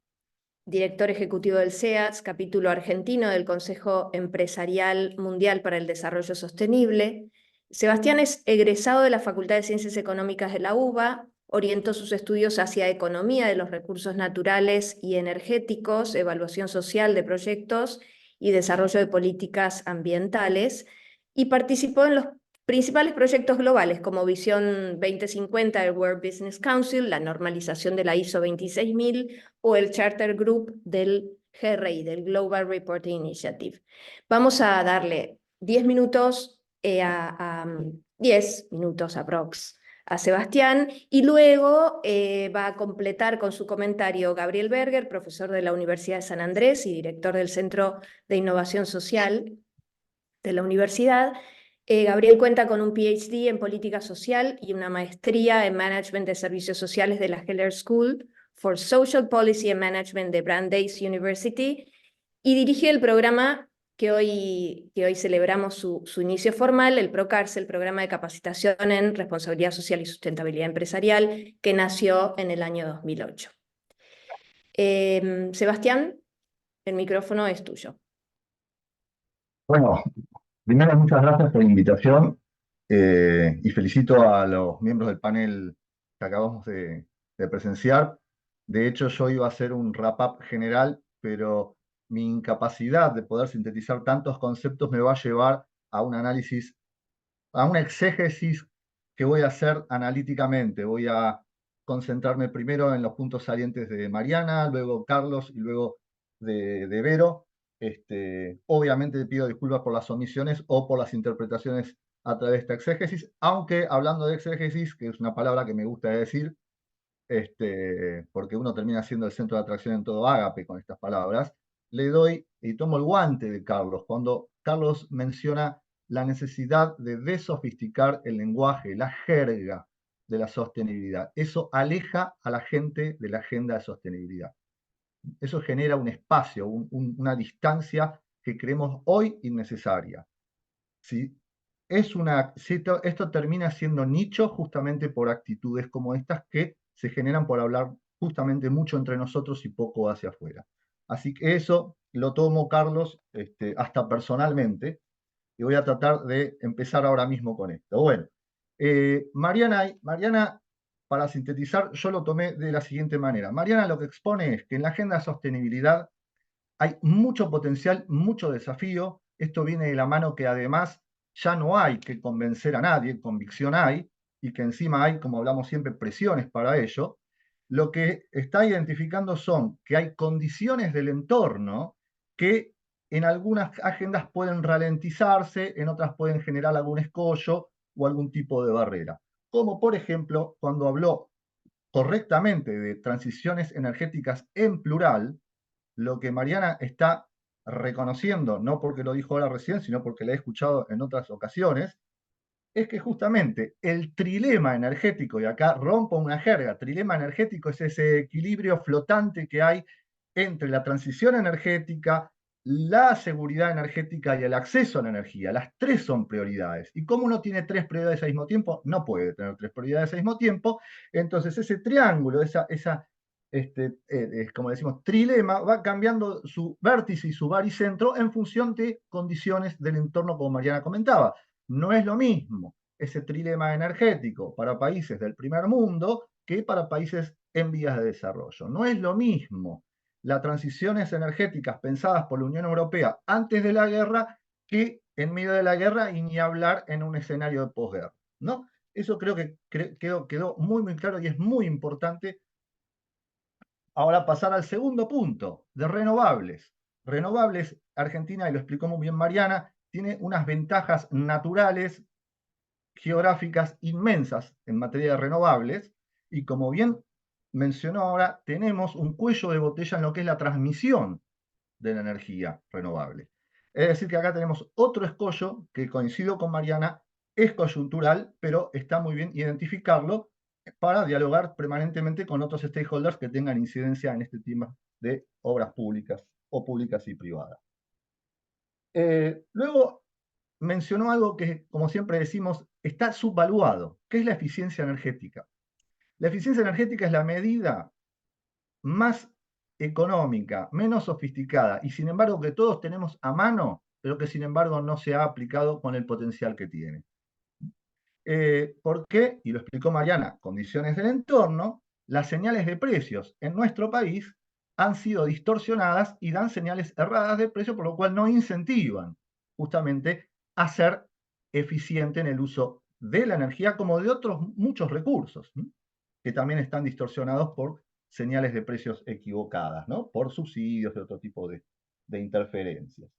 director ejecutivo del SEAS, capítulo argentino del Consejo Empresarial Mundial para el Desarrollo Sostenible. Sebastián es egresado de la Facultad de Ciencias Económicas de la UBA, orientó sus estudios hacia economía de los recursos naturales y energéticos, evaluación social de proyectos y desarrollo de políticas ambientales, y participó en los principales proyectos globales como Visión 2050 del World Business Council, la normalización de la ISO 26000 o el Charter Group del GRI, del Global Reporting Initiative. Vamos a darle 10 minutos 10 minutos aprox a Sebastián, y luego va a completar con su comentario Gabriel Berger, profesor de la Universidad de San Andrés y director del Centro de Innovación Social de la universidad. Gabriel cuenta con un PhD en Política Social y una maestría en Management de Servicios Sociales de la Heller School for Social Policy and Management de Brandeis University, y dirige el programa que hoy celebramos su inicio formal, el PROCARS, el Programa de Capacitación en Responsabilidad Social y Sustentabilidad Empresarial, que nació en el año 2008. Sebastián, el micrófono es tuyo. Bueno, primero muchas gracias por la invitación y felicito a los miembros del panel que acabamos de presenciar. De hecho, yo iba a hacer un wrap-up general, pero mi incapacidad de poder sintetizar tantos conceptos me va a llevar a un análisis, a una exégesis que voy a hacer analíticamente. Voy a concentrarme primero en los puntos salientes de Mariana, luego Carlos y luego de Vero. Obviamente pido disculpas por las omisiones o por las interpretaciones a través de esta exégesis, aunque hablando de exégesis, que es una palabra que me gusta decir, porque uno termina siendo el centro de atracción en todo Ágape con estas palabras, le doy y tomo el guante de Carlos, cuando Carlos menciona la necesidad de desofisticar el lenguaje, la jerga de la sostenibilidad. Eso aleja a la gente de la agenda de sostenibilidad. Eso genera un espacio, una distancia que creemos hoy innecesaria. Si esto termina siendo nicho justamente por actitudes como estas que se generan por hablar justamente mucho entre nosotros y poco hacia afuera. Así que eso lo tomo, Carlos, hasta personalmente, y voy a tratar de empezar ahora mismo con esto. Bueno, Mariana, para sintetizar, yo lo tomé de la siguiente manera. Mariana lo que expone es que en la agenda de sostenibilidad hay mucho potencial, mucho desafío. Esto viene de la mano que además ya no hay que convencer a nadie, convicción hay, y que encima hay, como hablamos siempre, presiones para ello. Lo que está identificando son que hay condiciones del entorno que en algunas agendas pueden ralentizarse, en otras pueden generar algún escollo o algún tipo de barrera. Como por ejemplo, cuando habló correctamente de transiciones energéticas en plural, lo que Mariana está reconociendo, no porque lo dijo ahora recién, sino porque la he escuchado en otras ocasiones, es que justamente el trilema energético, y acá rompo una jerga, trilema energético es ese equilibrio flotante que hay entre la transición energética, la seguridad energética y el acceso a la energía. Las tres son prioridades. Y como uno tiene tres prioridades al mismo tiempo, no puede tener tres prioridades al mismo tiempo. Entonces ese triángulo, como decimos, trilema, va cambiando su vértice y su baricentro en función de condiciones del entorno, como Mariana comentaba. No es lo mismo ese trilema energético para países del primer mundo que para países en vías de desarrollo. No es lo mismo las transiciones energéticas pensadas por la Unión Europea antes de la guerra que en medio de la guerra y ni hablar en un escenario de posguerra, ¿no? Eso creo que quedó muy, muy claro y es muy importante. Ahora pasar al segundo punto, de renovables. Renovables, Argentina, y lo explicó muy bien Mariana, tiene unas ventajas naturales, geográficas inmensas en materia de renovables, y como bien mencionó ahora, tenemos un cuello de botella en lo que es la transmisión de la energía renovable. Es decir, que acá tenemos otro escollo que, coincido con Mariana, es coyuntural, pero está muy bien identificarlo para dialogar permanentemente con otros stakeholders que tengan incidencia en este tema de obras públicas o públicas y privadas. Luego mencionó algo que, como siempre decimos, está subvaluado, que es la eficiencia energética. La eficiencia energética es la medida más económica, menos sofisticada, y sin embargo que todos tenemos a mano, pero que sin embargo no se ha aplicado con el potencial que tiene. ¿Por qué? Y lo explicó Mariana, condiciones del entorno, las señales de precios en nuestro país han sido distorsionadas y dan señales erradas de precio, por lo cual no incentivan justamente a ser eficiente en el uso de la energía como de otros muchos recursos, que también están distorsionados por señales de precios equivocadas, ¿no? Por subsidios de otro tipo de interferencias.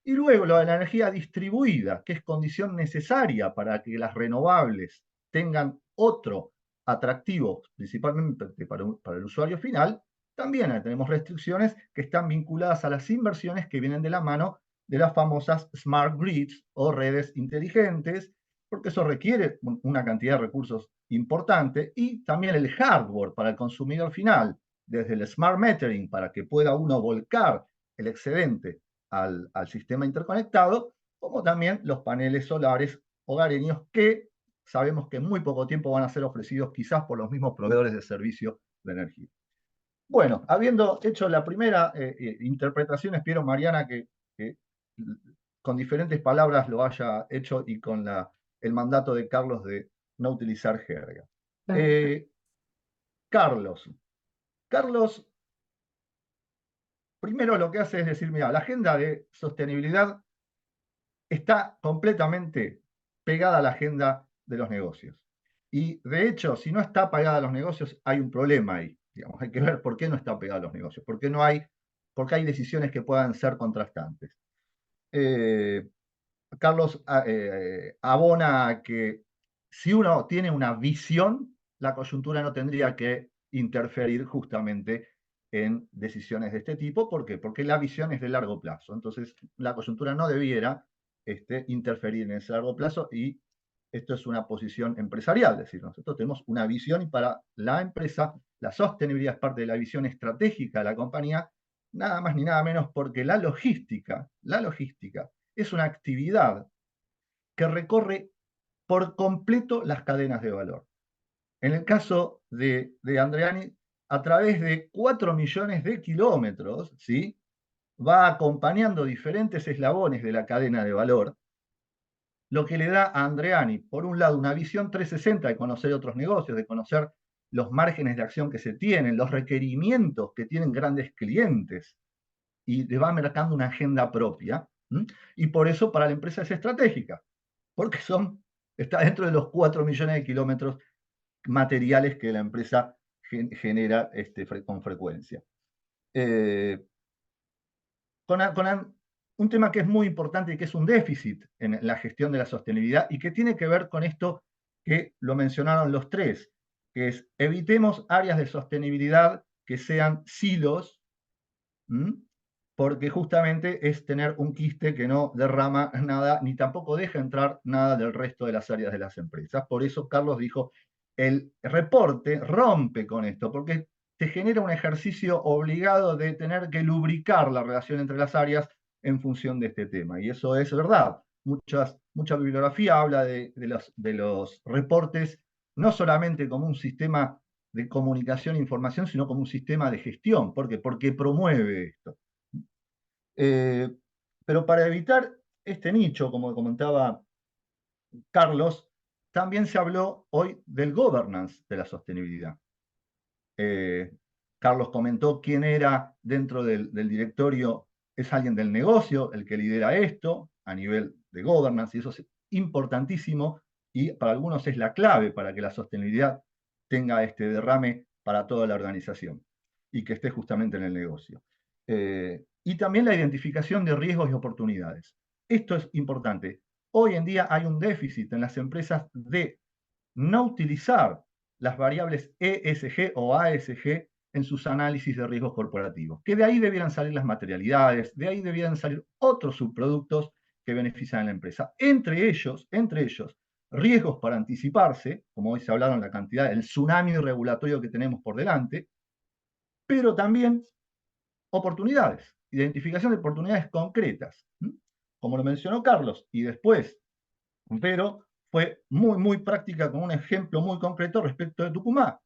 Y luego lo de la energía distribuida, que es condición necesaria para que las renovables tengan otro atractivo, principalmente para el usuario final, también tenemos restricciones que están vinculadas a las inversiones que vienen de la mano de las famosas smart grids o redes inteligentes, porque eso requiere una cantidad de recursos importante, y también el hardware para el consumidor final, desde el smart metering para que pueda uno volcar el excedente al sistema interconectado, como también los paneles solares hogareños que sabemos que en muy poco tiempo van a ser ofrecidos quizás por los mismos proveedores de servicio de energía. Bueno, habiendo hecho la primera interpretación, espero, Mariana, que con diferentes palabras lo haya hecho y con el mandato de Carlos de no utilizar jerga. Carlos, primero lo que hace es decir, mira, la agenda de sostenibilidad está completamente pegada a la agenda de los negocios. Y de hecho, si no está pegada a los negocios, hay un problema ahí. Digamos, hay que ver por qué no está pegada a los negocios, por qué no hay porque hay decisiones que puedan ser contrastantes. Carlos abona que si uno tiene una visión, la coyuntura no tendría que interferir justamente en decisiones de este tipo. ¿Por qué? Porque la visión es de largo plazo. Entonces, la coyuntura no debiera interferir en ese largo plazo, y esto es una posición empresarial, es decir, nosotros tenemos una visión y para la empresa la sostenibilidad es parte de la visión estratégica de la compañía, nada más ni nada menos porque la logística es una actividad que recorre por completo las cadenas de valor. En el caso de Andreani, a través de 4 millones de kilómetros, ¿sí?, va acompañando diferentes eslabones de la cadena de valor, lo que le da a Andreani, por un lado, una visión 360 de conocer otros negocios, de conocer los márgenes de acción que se tienen, los requerimientos que tienen grandes clientes, y le va marcando una agenda propia. Y por eso para la empresa es estratégica, porque está dentro de los 4 millones de kilómetros materiales que la empresa genera con frecuencia. Un tema que es muy importante y que es un déficit en la gestión de la sostenibilidad y que tiene que ver con esto que lo mencionaron los tres, que es evitemos áreas de sostenibilidad que sean silos, porque justamente es tener un quiste que no derrama nada, ni tampoco deja entrar nada del resto de las áreas de las empresas. Por eso Carlos dijo, el reporte rompe con esto, porque te genera un ejercicio obligado de tener que lubricar la relación entre las áreas en función de este tema. Y eso es verdad. Mucha bibliografía habla de los reportes no solamente como un sistema de comunicación e información, sino como un sistema de gestión. ¿Por qué? Porque promueve esto. Pero para evitar este nicho, como comentaba Carlos, también se habló hoy del governance de la sostenibilidad. Carlos comentó quién era dentro del directorio, es alguien del negocio el que lidera esto a nivel de governance, y eso es importantísimo, y para algunos es la clave para que la sostenibilidad tenga este derrame para toda la organización y que esté justamente en el negocio. Y también la identificación de riesgos y oportunidades. Esto es importante. Hoy en día hay un déficit en las empresas de no utilizar las variables ESG o ASG en sus análisis de riesgos corporativos, que de ahí debieran salir las materialidades, de ahí debieran salir otros subproductos que benefician a la empresa. Entre ellos, riesgos para anticiparse, como hoy se hablaron la cantidad, el tsunami regulatorio que tenemos por delante, pero también oportunidades, identificación de oportunidades concretas, como lo mencionó Carlos, y después, pero fue muy práctica con un ejemplo muy concreto respecto de Tucumán.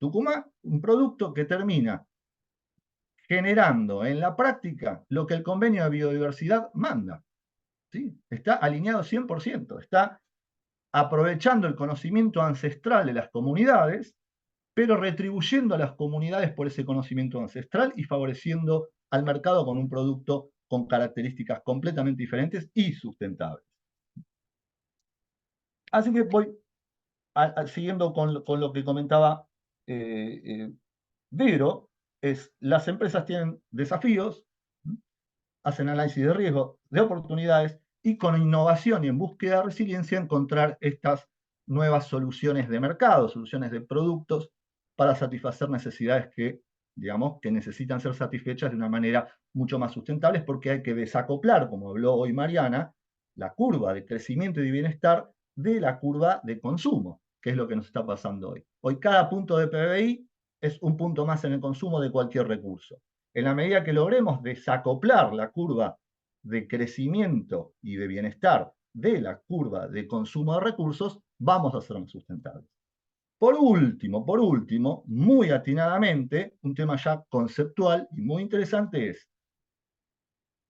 Tucumán, un producto que termina generando en la práctica lo que el convenio de biodiversidad manda. ¿Sí? Está alineado 100%, está aprovechando el conocimiento ancestral de las comunidades, pero retribuyendo a las comunidades por ese conocimiento ancestral y favoreciendo al mercado con un producto con características completamente diferentes y sustentables. Así que voy siguiendo con lo que comentaba Vero, las empresas tienen desafíos, hacen análisis de riesgo, de oportunidades, y con innovación y en búsqueda de resiliencia encontrar estas nuevas soluciones de mercado, soluciones de productos para satisfacer necesidades que necesitan ser satisfechas de una manera mucho más sustentable, porque hay que desacoplar, como habló hoy Mariana, la curva de crecimiento y de bienestar de la curva de consumo, que es lo que nos está pasando hoy. Hoy cada punto de PBI es un punto más en el consumo de cualquier recurso. En la medida que logremos desacoplar la curva de crecimiento y de bienestar de la curva de consumo de recursos, vamos a ser más sustentables. Por último, muy atinadamente, un tema ya conceptual y muy interesante es,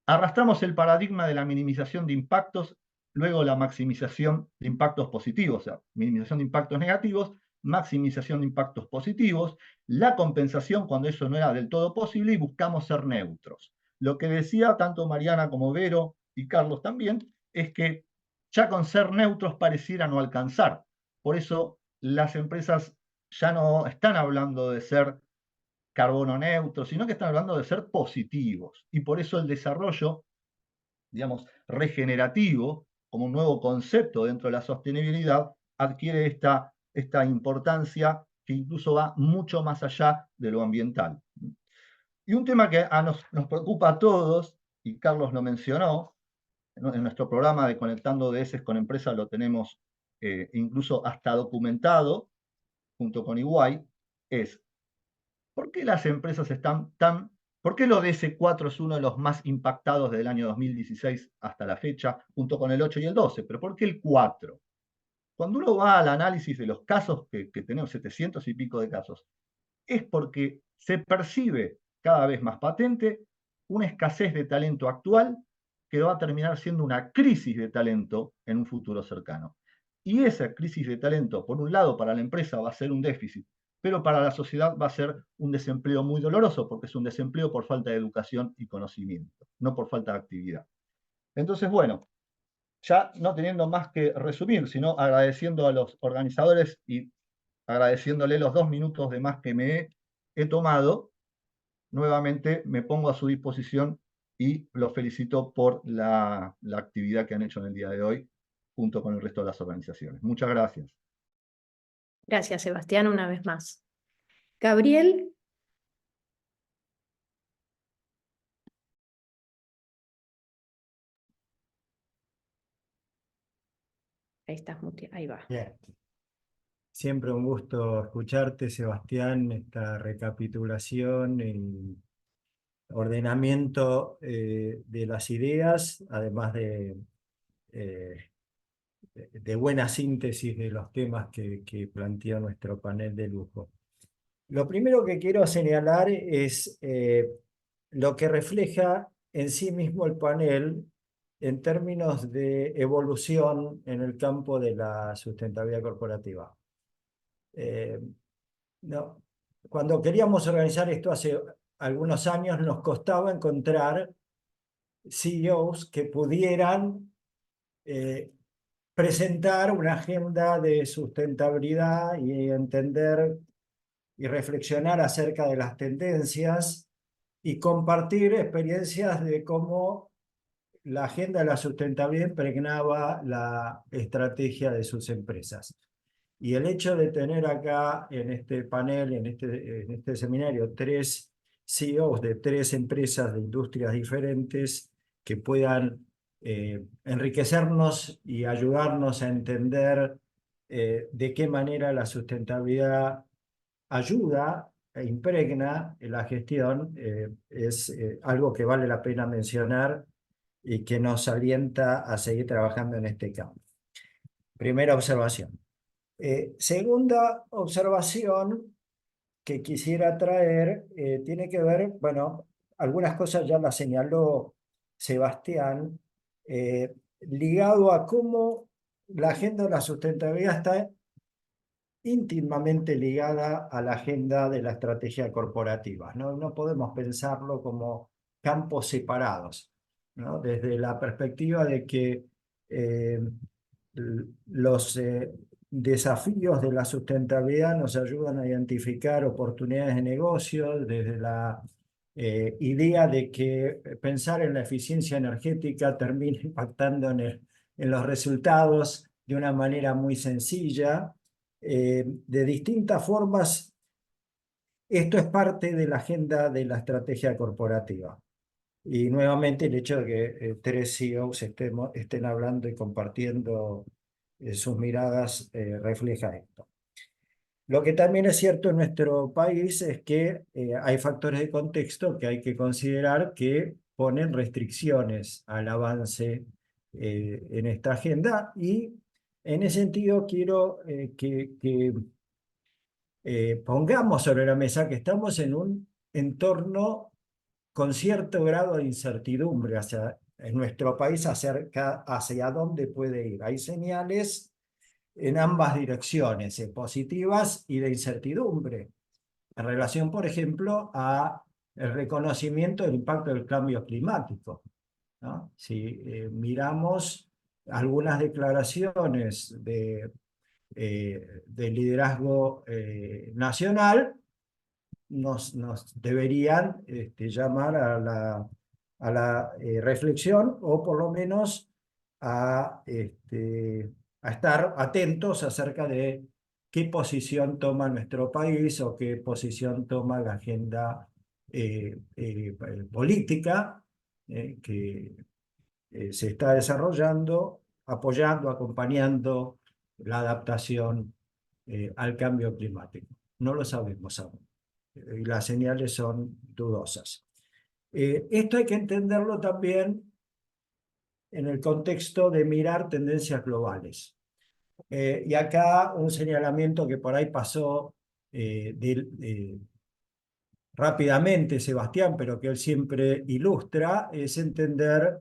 arrastramos el paradigma de la minimización de impactos, luego la maximización de impactos positivos, o sea, minimización de impactos negativos, maximización de impactos positivos, la compensación cuando eso no era del todo posible y buscamos ser neutros. Lo que decía tanto Mariana como Vero y Carlos también es que ya con ser neutros pareciera no alcanzar. Por eso las empresas ya no están hablando de ser carbono neutro, sino que están hablando de ser positivos. Y por eso el desarrollo, digamos, regenerativo, como un nuevo concepto dentro de la sostenibilidad, adquiere esta importancia que incluso va mucho más allá de lo ambiental. Y un tema que nos preocupa a todos, y Carlos lo mencionó, en nuestro programa de Conectando ODS con Empresas lo tenemos incluso hasta documentado, junto con Iguay, es ¿por qué las empresas están tan... ¿Por qué el ODS 4 es uno de los más impactados del año 2016 hasta la fecha, junto con el 8 y el 12? ¿Pero por qué el 4? Cuando uno va al análisis de los casos, que tenemos 700 y pico de casos, es porque se percibe cada vez más patente una escasez de talento actual que va a terminar siendo una crisis de talento en un futuro cercano. Y esa crisis de talento, por un lado, para la empresa va a ser un déficit, pero para la sociedad va a ser un desempleo muy doloroso, porque es un desempleo por falta de educación y conocimiento, no por falta de actividad. Entonces, bueno, ya no teniendo más que resumir, sino agradeciendo a los organizadores y agradeciéndole los 2 minutos de más que me he tomado, nuevamente me pongo a su disposición y los felicito por la actividad que han hecho en el día de hoy, junto con el resto de las organizaciones. Muchas gracias. Gracias, Sebastián, una vez más. Gabriel. Ahí estás, ahí va. Bien. Siempre un gusto escucharte, Sebastián, esta recapitulación y ordenamiento de las ideas, además de buena síntesis de los temas que planteó nuestro panel de lujo. Lo primero que quiero señalar es lo que refleja en sí mismo el panel en términos de evolución en el campo de la sustentabilidad corporativa. No, cuando queríamos organizar esto hace algunos años nos costaba encontrar CEOs que pudieran presentar una agenda de sustentabilidad y entender y reflexionar acerca de las tendencias y compartir experiencias de cómo la agenda de la sustentabilidad impregnaba la estrategia de sus empresas. Y el hecho de tener acá en este panel, en este seminario, 3 CEOs de 3 empresas de industrias diferentes que puedan enriquecernos y ayudarnos a entender de qué manera la sustentabilidad ayuda e impregna la gestión, es algo que vale la pena mencionar y que nos alienta a seguir trabajando en este campo. Primera observación. Segunda observación que quisiera traer tiene que ver, bueno, algunas cosas ya las señaló Sebastián, ligado a cómo la agenda de la sustentabilidad está íntimamente ligada a la agenda de la estrategia corporativa. No podemos pensarlo como campos separados, ¿no? Desde la perspectiva de que los desafíos de la sustentabilidad nos ayudan a identificar oportunidades de negocio, desde la idea de que pensar en la eficiencia energética termina impactando en los resultados de una manera muy sencilla. De distintas formas, esto es parte de la agenda de la estrategia corporativa. Y nuevamente el hecho de que 3 CEOs estén hablando y compartiendo sus miradas refleja esto. Lo que también es cierto en nuestro país es que hay factores de contexto que hay que considerar que ponen restricciones al avance en esta agenda, y en ese sentido quiero que pongamos sobre la mesa que estamos en un entorno con cierto grado de incertidumbre en nuestro país hacia dónde puede ir. Hay señales en ambas direcciones, positivas y de incertidumbre, en relación, por ejemplo, a el reconocimiento del impacto del cambio climático, ¿no? Si miramos algunas declaraciones de liderazgo nacional, nos deberían llamar a la reflexión, o por lo menos a estar atentos acerca de qué posición toma nuestro país o qué posición toma la agenda política que se está desarrollando, apoyando, acompañando la adaptación al cambio climático. No lo sabemos aún. Y las señales son dudosas. Esto hay que entenderlo también en el contexto de mirar tendencias globales. Y acá un señalamiento que por ahí pasó rápidamente Sebastián, pero que él siempre ilustra, es entender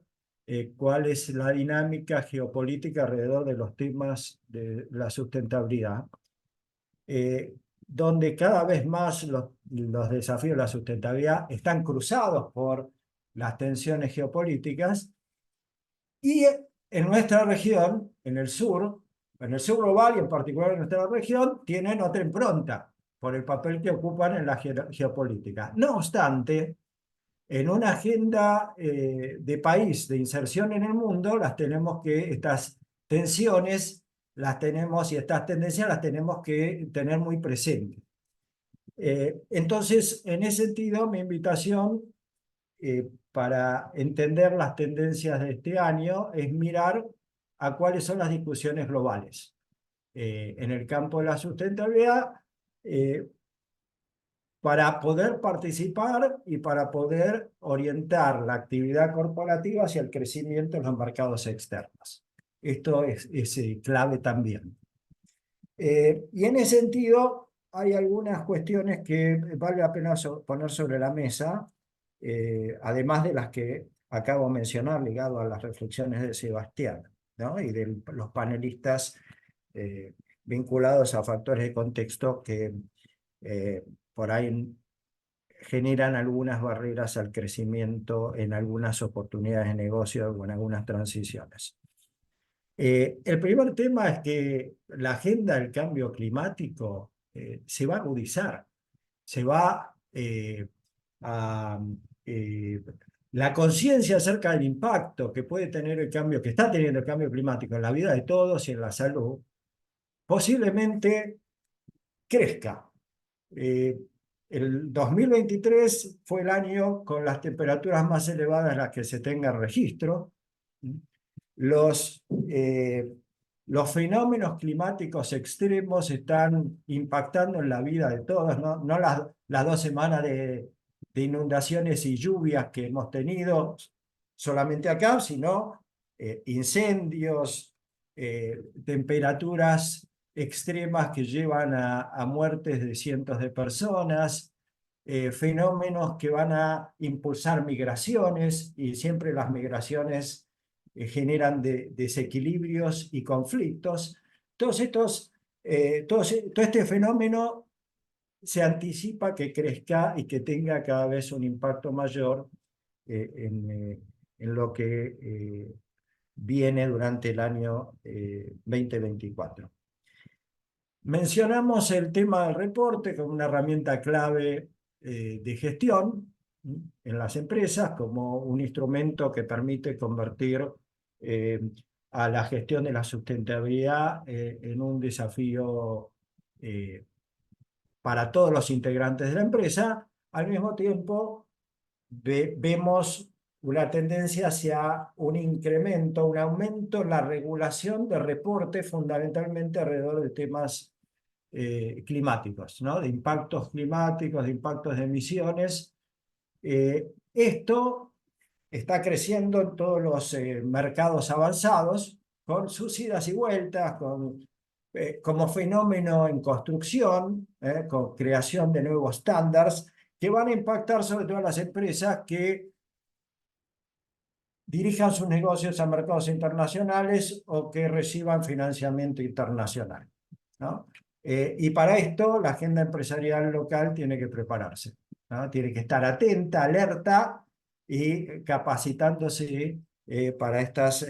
cuál es la dinámica geopolítica alrededor de los temas de la sustentabilidad, donde cada vez más los desafíos de la sustentabilidad están cruzados por las tensiones geopolíticas, y en nuestra región, en el sur global y en particular en nuestra región, tienen otra impronta por el papel que ocupan en la geopolítica. No obstante, en una agenda de país, de inserción en el mundo, estas tensiones las tenemos, y estas tendencias las tenemos que tener muy presentes. Entonces, en ese sentido, mi invitación para entender las tendencias de este año es mirar a cuáles son las discusiones globales en el campo de la sustentabilidad, para poder participar y para poder orientar la actividad corporativa hacia el crecimiento en los mercados externos. Esto es clave también. Y en ese sentido, hay algunas cuestiones que vale la pena poner sobre la mesa, además de las que acabo de mencionar, ligado a las reflexiones de Sebastián, ¿no? Y de los panelistas vinculados a factores de contexto que por ahí generan algunas barreras al crecimiento en algunas oportunidades de negocio o en algunas transiciones. El primer tema es que la agenda del cambio climático se va a agudizar, se va la conciencia acerca del impacto que puede tener el cambio, que está teniendo el cambio climático en la vida de todos y en la salud, posiblemente crezca. El 2023 fue el año con las temperaturas más elevadas en las que se tenga registro. Los fenómenos climáticos extremos están impactando en la vida de todos, no las 2 semanas de inundaciones y lluvias que hemos tenido solamente acá, sino incendios, temperaturas extremas que llevan a muertes de cientos de personas, fenómenos que van a impulsar migraciones, y siempre las migraciones generan desequilibrios y conflictos. Todo este fenómeno se anticipa que crezca y que tenga cada vez un impacto mayor en lo que viene durante el año 2024. Mencionamos el tema del reporte como una herramienta clave de gestión en las empresas, como un instrumento que permite convertir a la gestión de la sustentabilidad en un desafío para todos los integrantes de la empresa. Al mismo tiempo, vemos una tendencia hacia un incremento, un aumento en la regulación de reporte, fundamentalmente alrededor de temas climáticos, ¿no? De impactos climáticos, de impactos de emisiones. Esto está creciendo en todos los mercados avanzados, con sus idas y vueltas, como fenómeno en construcción, con creación de nuevos estándares que van a impactar sobre todo a las empresas que dirijan sus negocios a mercados internacionales o que reciban financiamiento internacional, ¿no? Y para esto la agenda empresarial local tiene que prepararse, ¿no? Tiene que estar atenta, alerta y capacitándose para estas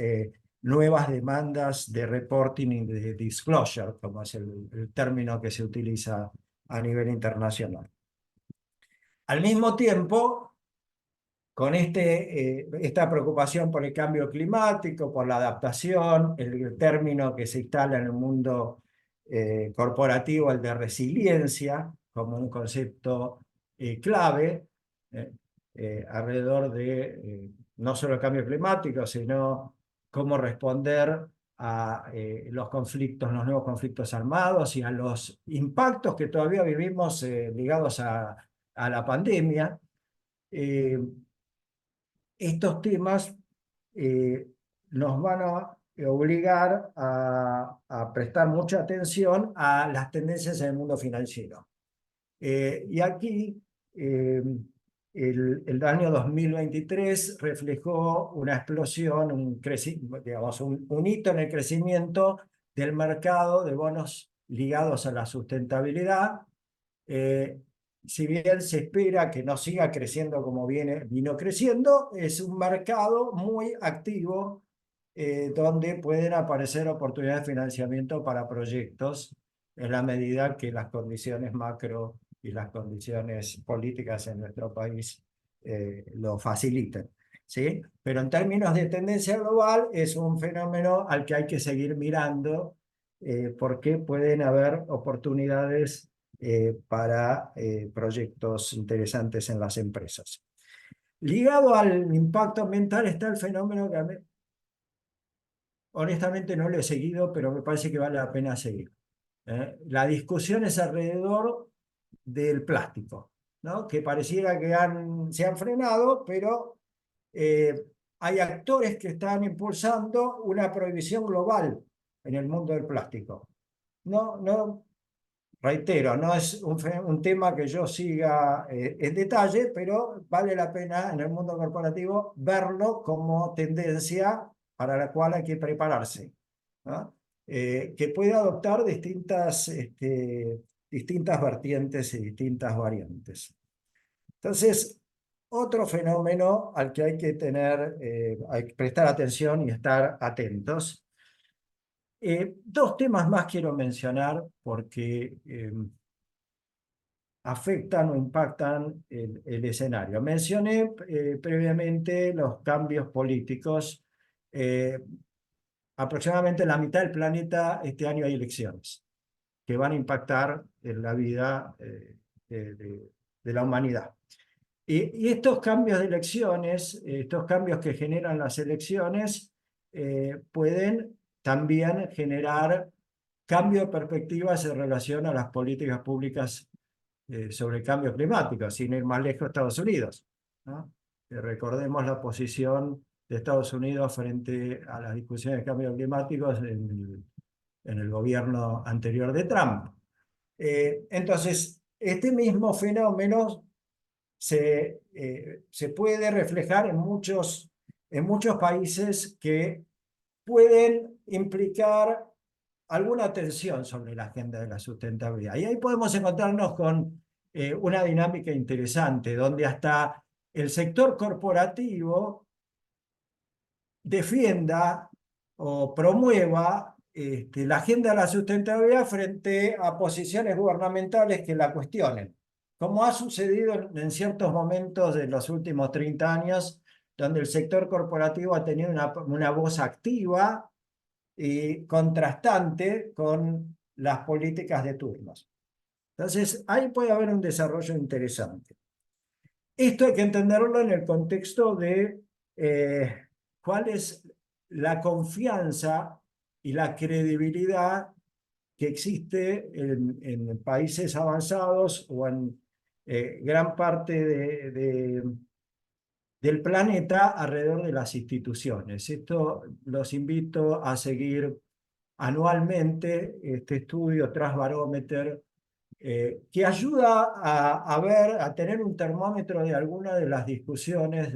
nuevas demandas de reporting y de disclosure, como es el término que se utiliza a nivel internacional. Al mismo tiempo, con esta preocupación por el cambio climático, por la adaptación, el término que se instala en el mundo corporativo, el de resiliencia, como un concepto clave alrededor de no solo el cambio climático, sino cómo responder a los conflictos, los nuevos conflictos armados y a los impactos que todavía vivimos ligados a la pandemia. Estos temas nos van a obligar a prestar mucha atención a las tendencias en el mundo financiero. Y aquí el año 2023 reflejó una explosión, digamos, un hito en el crecimiento del mercado de bonos ligados a la sustentabilidad. Si bien se espera que no siga creciendo como vino creciendo, es un mercado muy activo donde pueden aparecer oportunidades de financiamiento para proyectos en la medida que las condiciones macro y las condiciones políticas en nuestro país lo faciliten, ¿sí? Pero en términos de tendencia global es un fenómeno al que hay que seguir mirando porque pueden haber oportunidades para proyectos interesantes en las empresas. Ligado al impacto ambiental está el fenómeno que a mí, honestamente no lo he seguido, pero me parece que vale la pena seguir. La discusión es alrededor del plástico, ¿no? Que pareciera que se han frenado, pero hay actores que están impulsando una prohibición global en el mundo del plástico. No, reitero, no es un tema que yo siga en detalle, pero vale la pena en el mundo corporativo verlo como tendencia para la cual hay que prepararse, ¿no? Que puede adoptar distintas vertientes y distintas variantes. Entonces, otro fenómeno al que hay que hay que prestar atención y estar atentos. Dos temas más quiero mencionar porque afectan o impactan el escenario. Mencioné previamente los cambios políticos. Aproximadamente en la mitad del planeta este año hay elecciones que van a impactar en la vida de la humanidad. Y estos cambios de elecciones, estos cambios que generan las elecciones, pueden también generar cambio de perspectivas en relación a las políticas públicas sobre el cambio climático, sin ir más lejos Estados Unidos, ¿no? Recordemos la posición de Estados Unidos frente a las discusiones de cambio climático en el gobierno anterior de Trump. Entonces, este mismo fenómeno se puede reflejar en muchos países que pueden implicar alguna tensión sobre la agenda de la sustentabilidad. Y ahí podemos encontrarnos con una dinámica interesante, donde hasta el sector corporativo defienda o promueva la agenda de la sustentabilidad frente a posiciones gubernamentales que la cuestionen, como ha sucedido en ciertos momentos de los últimos 30 años, donde el sector corporativo ha tenido una voz activa y contrastante con las políticas de turnos. Entonces, ahí puede haber un desarrollo interesante. Esto hay que entenderlo en el contexto de cuál es la confianza y la credibilidad que existe en países avanzados o en gran parte del planeta alrededor de las instituciones. Esto los invito a seguir anualmente este estudio Transbarometer, que ayuda a tener un termómetro de alguna de las discusiones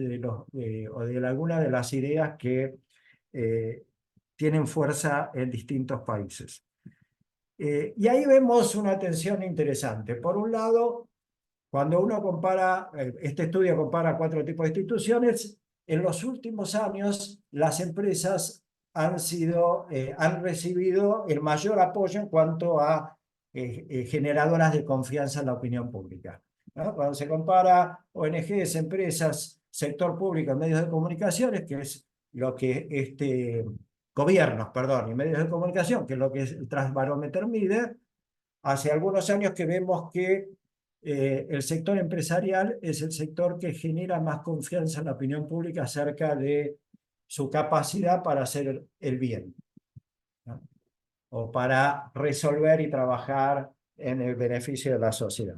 o de alguna de las ideas que tienen fuerza en distintos países. Y ahí vemos una tensión interesante. Por un lado, cuando uno compara, este estudio compara 4 tipos de instituciones, en los últimos años las empresas han recibido el mayor apoyo en cuanto a generadoras de confianza en la opinión pública. ¿no? Cuando se compara ONGs, empresas, sector público, medios de comunicaciones, que es lo que gobiernos, perdón, y medios de comunicación, que es lo que el Transbarómetro mide, hace algunos años que vemos que el sector empresarial es el sector que genera más confianza en la opinión pública acerca de su capacidad para hacer el bien, ¿no? O para resolver y trabajar en el beneficio de la sociedad.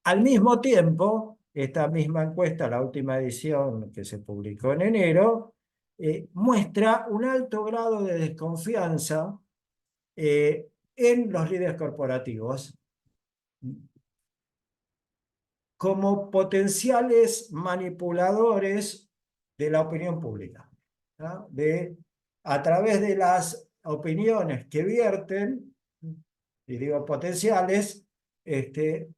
Al mismo tiempo, esta misma encuesta, la última edición que se publicó en enero, muestra un alto grado de desconfianza en los líderes corporativos como potenciales manipuladores de la opinión pública, ¿no? A través de las opiniones que vierten, y digo potenciales, que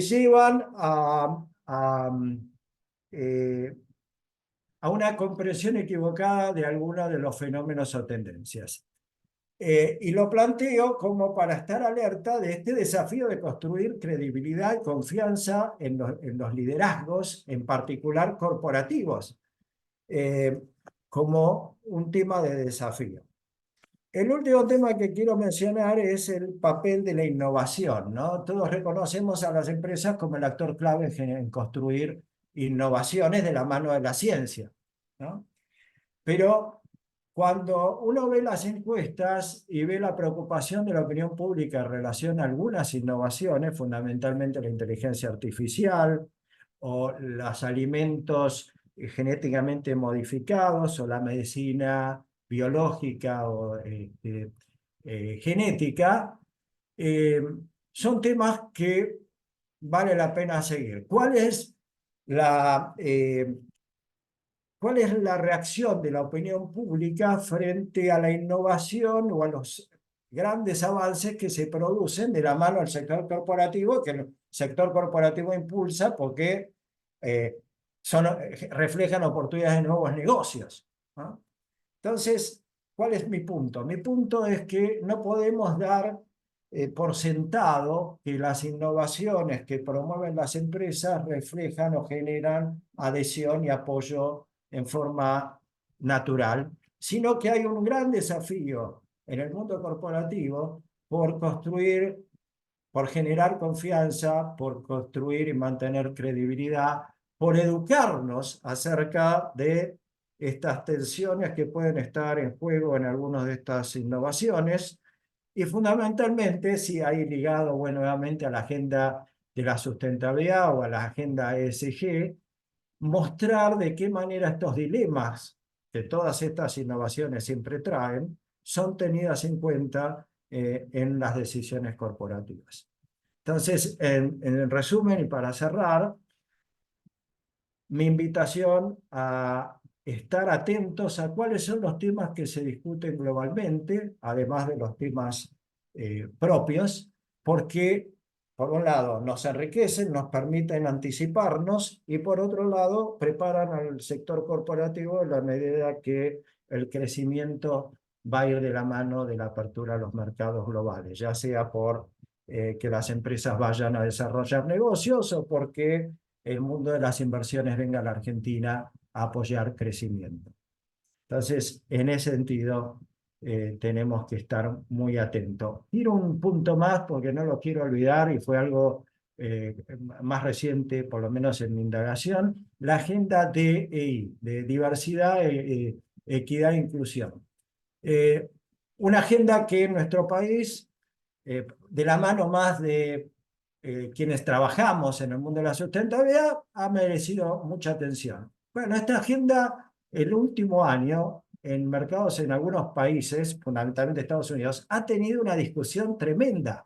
llevan a una comprensión equivocada de algunos de los fenómenos o tendencias. Y lo planteo como para estar alerta de este desafío de construir credibilidad y confianza en los liderazgos, en particular corporativos, como un tema de desafío. El último tema que quiero mencionar es el papel de la innovación, ¿no? Todos reconocemos a las empresas como el actor clave en construir innovaciones de la mano de la ciencia, ¿no? Pero cuando uno ve las encuestas y ve la preocupación de la opinión pública en relación a algunas innovaciones, fundamentalmente la inteligencia artificial o los alimentos genéticamente modificados o la medicina biológica o genética, son temas que vale la pena seguir. ¿Cuál es la reacción de la opinión pública frente a la innovación o a los grandes avances que se producen de la mano del sector corporativo, que el sector corporativo impulsa porque reflejan oportunidades de nuevos negocios, ¿no? Entonces, ¿cuál es mi punto? Mi punto es que no podemos dar por sentado que las innovaciones que promueven las empresas reflejan o generan adhesión y apoyo en forma natural, sino que hay un gran desafío en el mundo corporativo por construir, por generar confianza, por construir y mantener credibilidad, por educarnos acerca de estas tensiones que pueden estar en juego en algunas de estas innovaciones, y fundamentalmente, si hay ligado, bueno, nuevamente a la agenda de la sustentabilidad o a la agenda ESG, mostrar de qué manera estos dilemas que todas estas innovaciones siempre traen son tenidas en cuenta en las decisiones corporativas. Entonces, en resumen y para cerrar, mi invitación a estar atentos a cuáles son los temas que se discuten globalmente, además de los temas propios, porque por un lado nos enriquecen, nos permiten anticiparnos y por otro lado preparan al sector corporativo en la medida que el crecimiento va a ir de la mano de la apertura a los mercados globales, ya sea por que las empresas vayan a desarrollar negocios o porque el mundo de las inversiones venga a la Argentina a apoyar crecimiento. Entonces, en ese sentido, tenemos que estar muy atentos. Tiro un punto más porque no lo quiero olvidar y fue algo más reciente, por lo menos en mi indagación, la agenda DEI, de diversidad, equidad e inclusión. Una agenda que en nuestro país, de la mano más de quienes trabajamos en el mundo de la sustentabilidad, ha merecido mucha atención. Bueno, esta agenda, el último año, en mercados en algunos países, fundamentalmente Estados Unidos, ha tenido una discusión tremenda.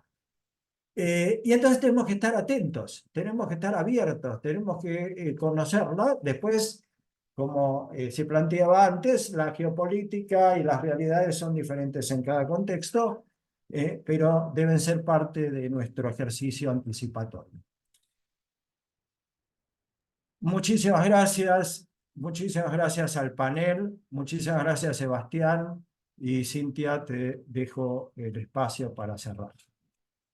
Y entonces tenemos que estar atentos, tenemos que estar abiertos, tenemos que conocerla. Después, como se planteaba antes, la geopolítica y las realidades son diferentes en cada contexto, pero deben ser parte de nuestro ejercicio anticipatorio. Muchísimas gracias al panel, muchísimas gracias Sebastián y Cintia, te dejo el espacio para cerrar.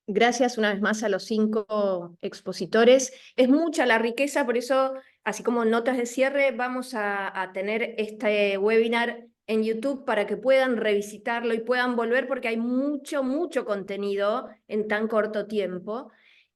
Gracias una vez más a los 5 expositores. Es mucha la riqueza, por eso, así como notas de cierre, vamos a tener este webinar en YouTube para que puedan revisitarlo y puedan volver, porque hay mucho, mucho contenido en tan corto tiempo.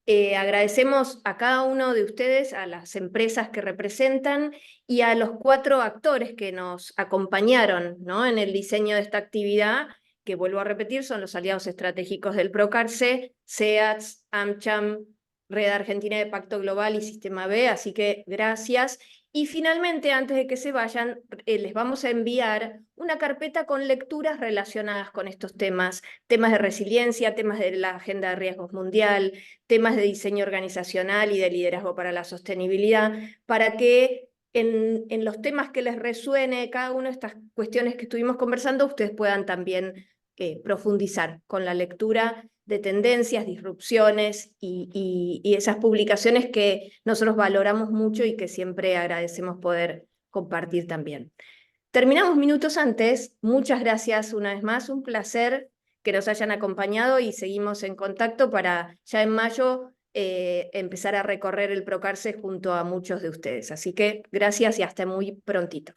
Agradecemos a cada uno de ustedes, a las empresas que representan y a los 4 actores que nos acompañaron, ¿no?, en el diseño de esta actividad, que vuelvo a repetir, son los aliados estratégicos del PROCARSE, SEATS, AmCham, Red Argentina de Pacto Global y Sistema B, así que gracias. Y finalmente, antes de que se vayan, les vamos a enviar una carpeta con lecturas relacionadas con estos temas de resiliencia, temas de la agenda de riesgos mundial, temas de diseño organizacional y de liderazgo para la sostenibilidad, para que en los temas que les resuene cada una de estas cuestiones que estuvimos conversando, ustedes puedan también profundizar con la lectura de tendencias, disrupciones y esas publicaciones que nosotros valoramos mucho y que siempre agradecemos poder compartir también. Terminamos minutos antes. Muchas gracias una vez más, un placer que nos hayan acompañado y seguimos en contacto para ya en mayo empezar a recorrer el PROCARSE junto a muchos de ustedes. Así que gracias y hasta muy prontito.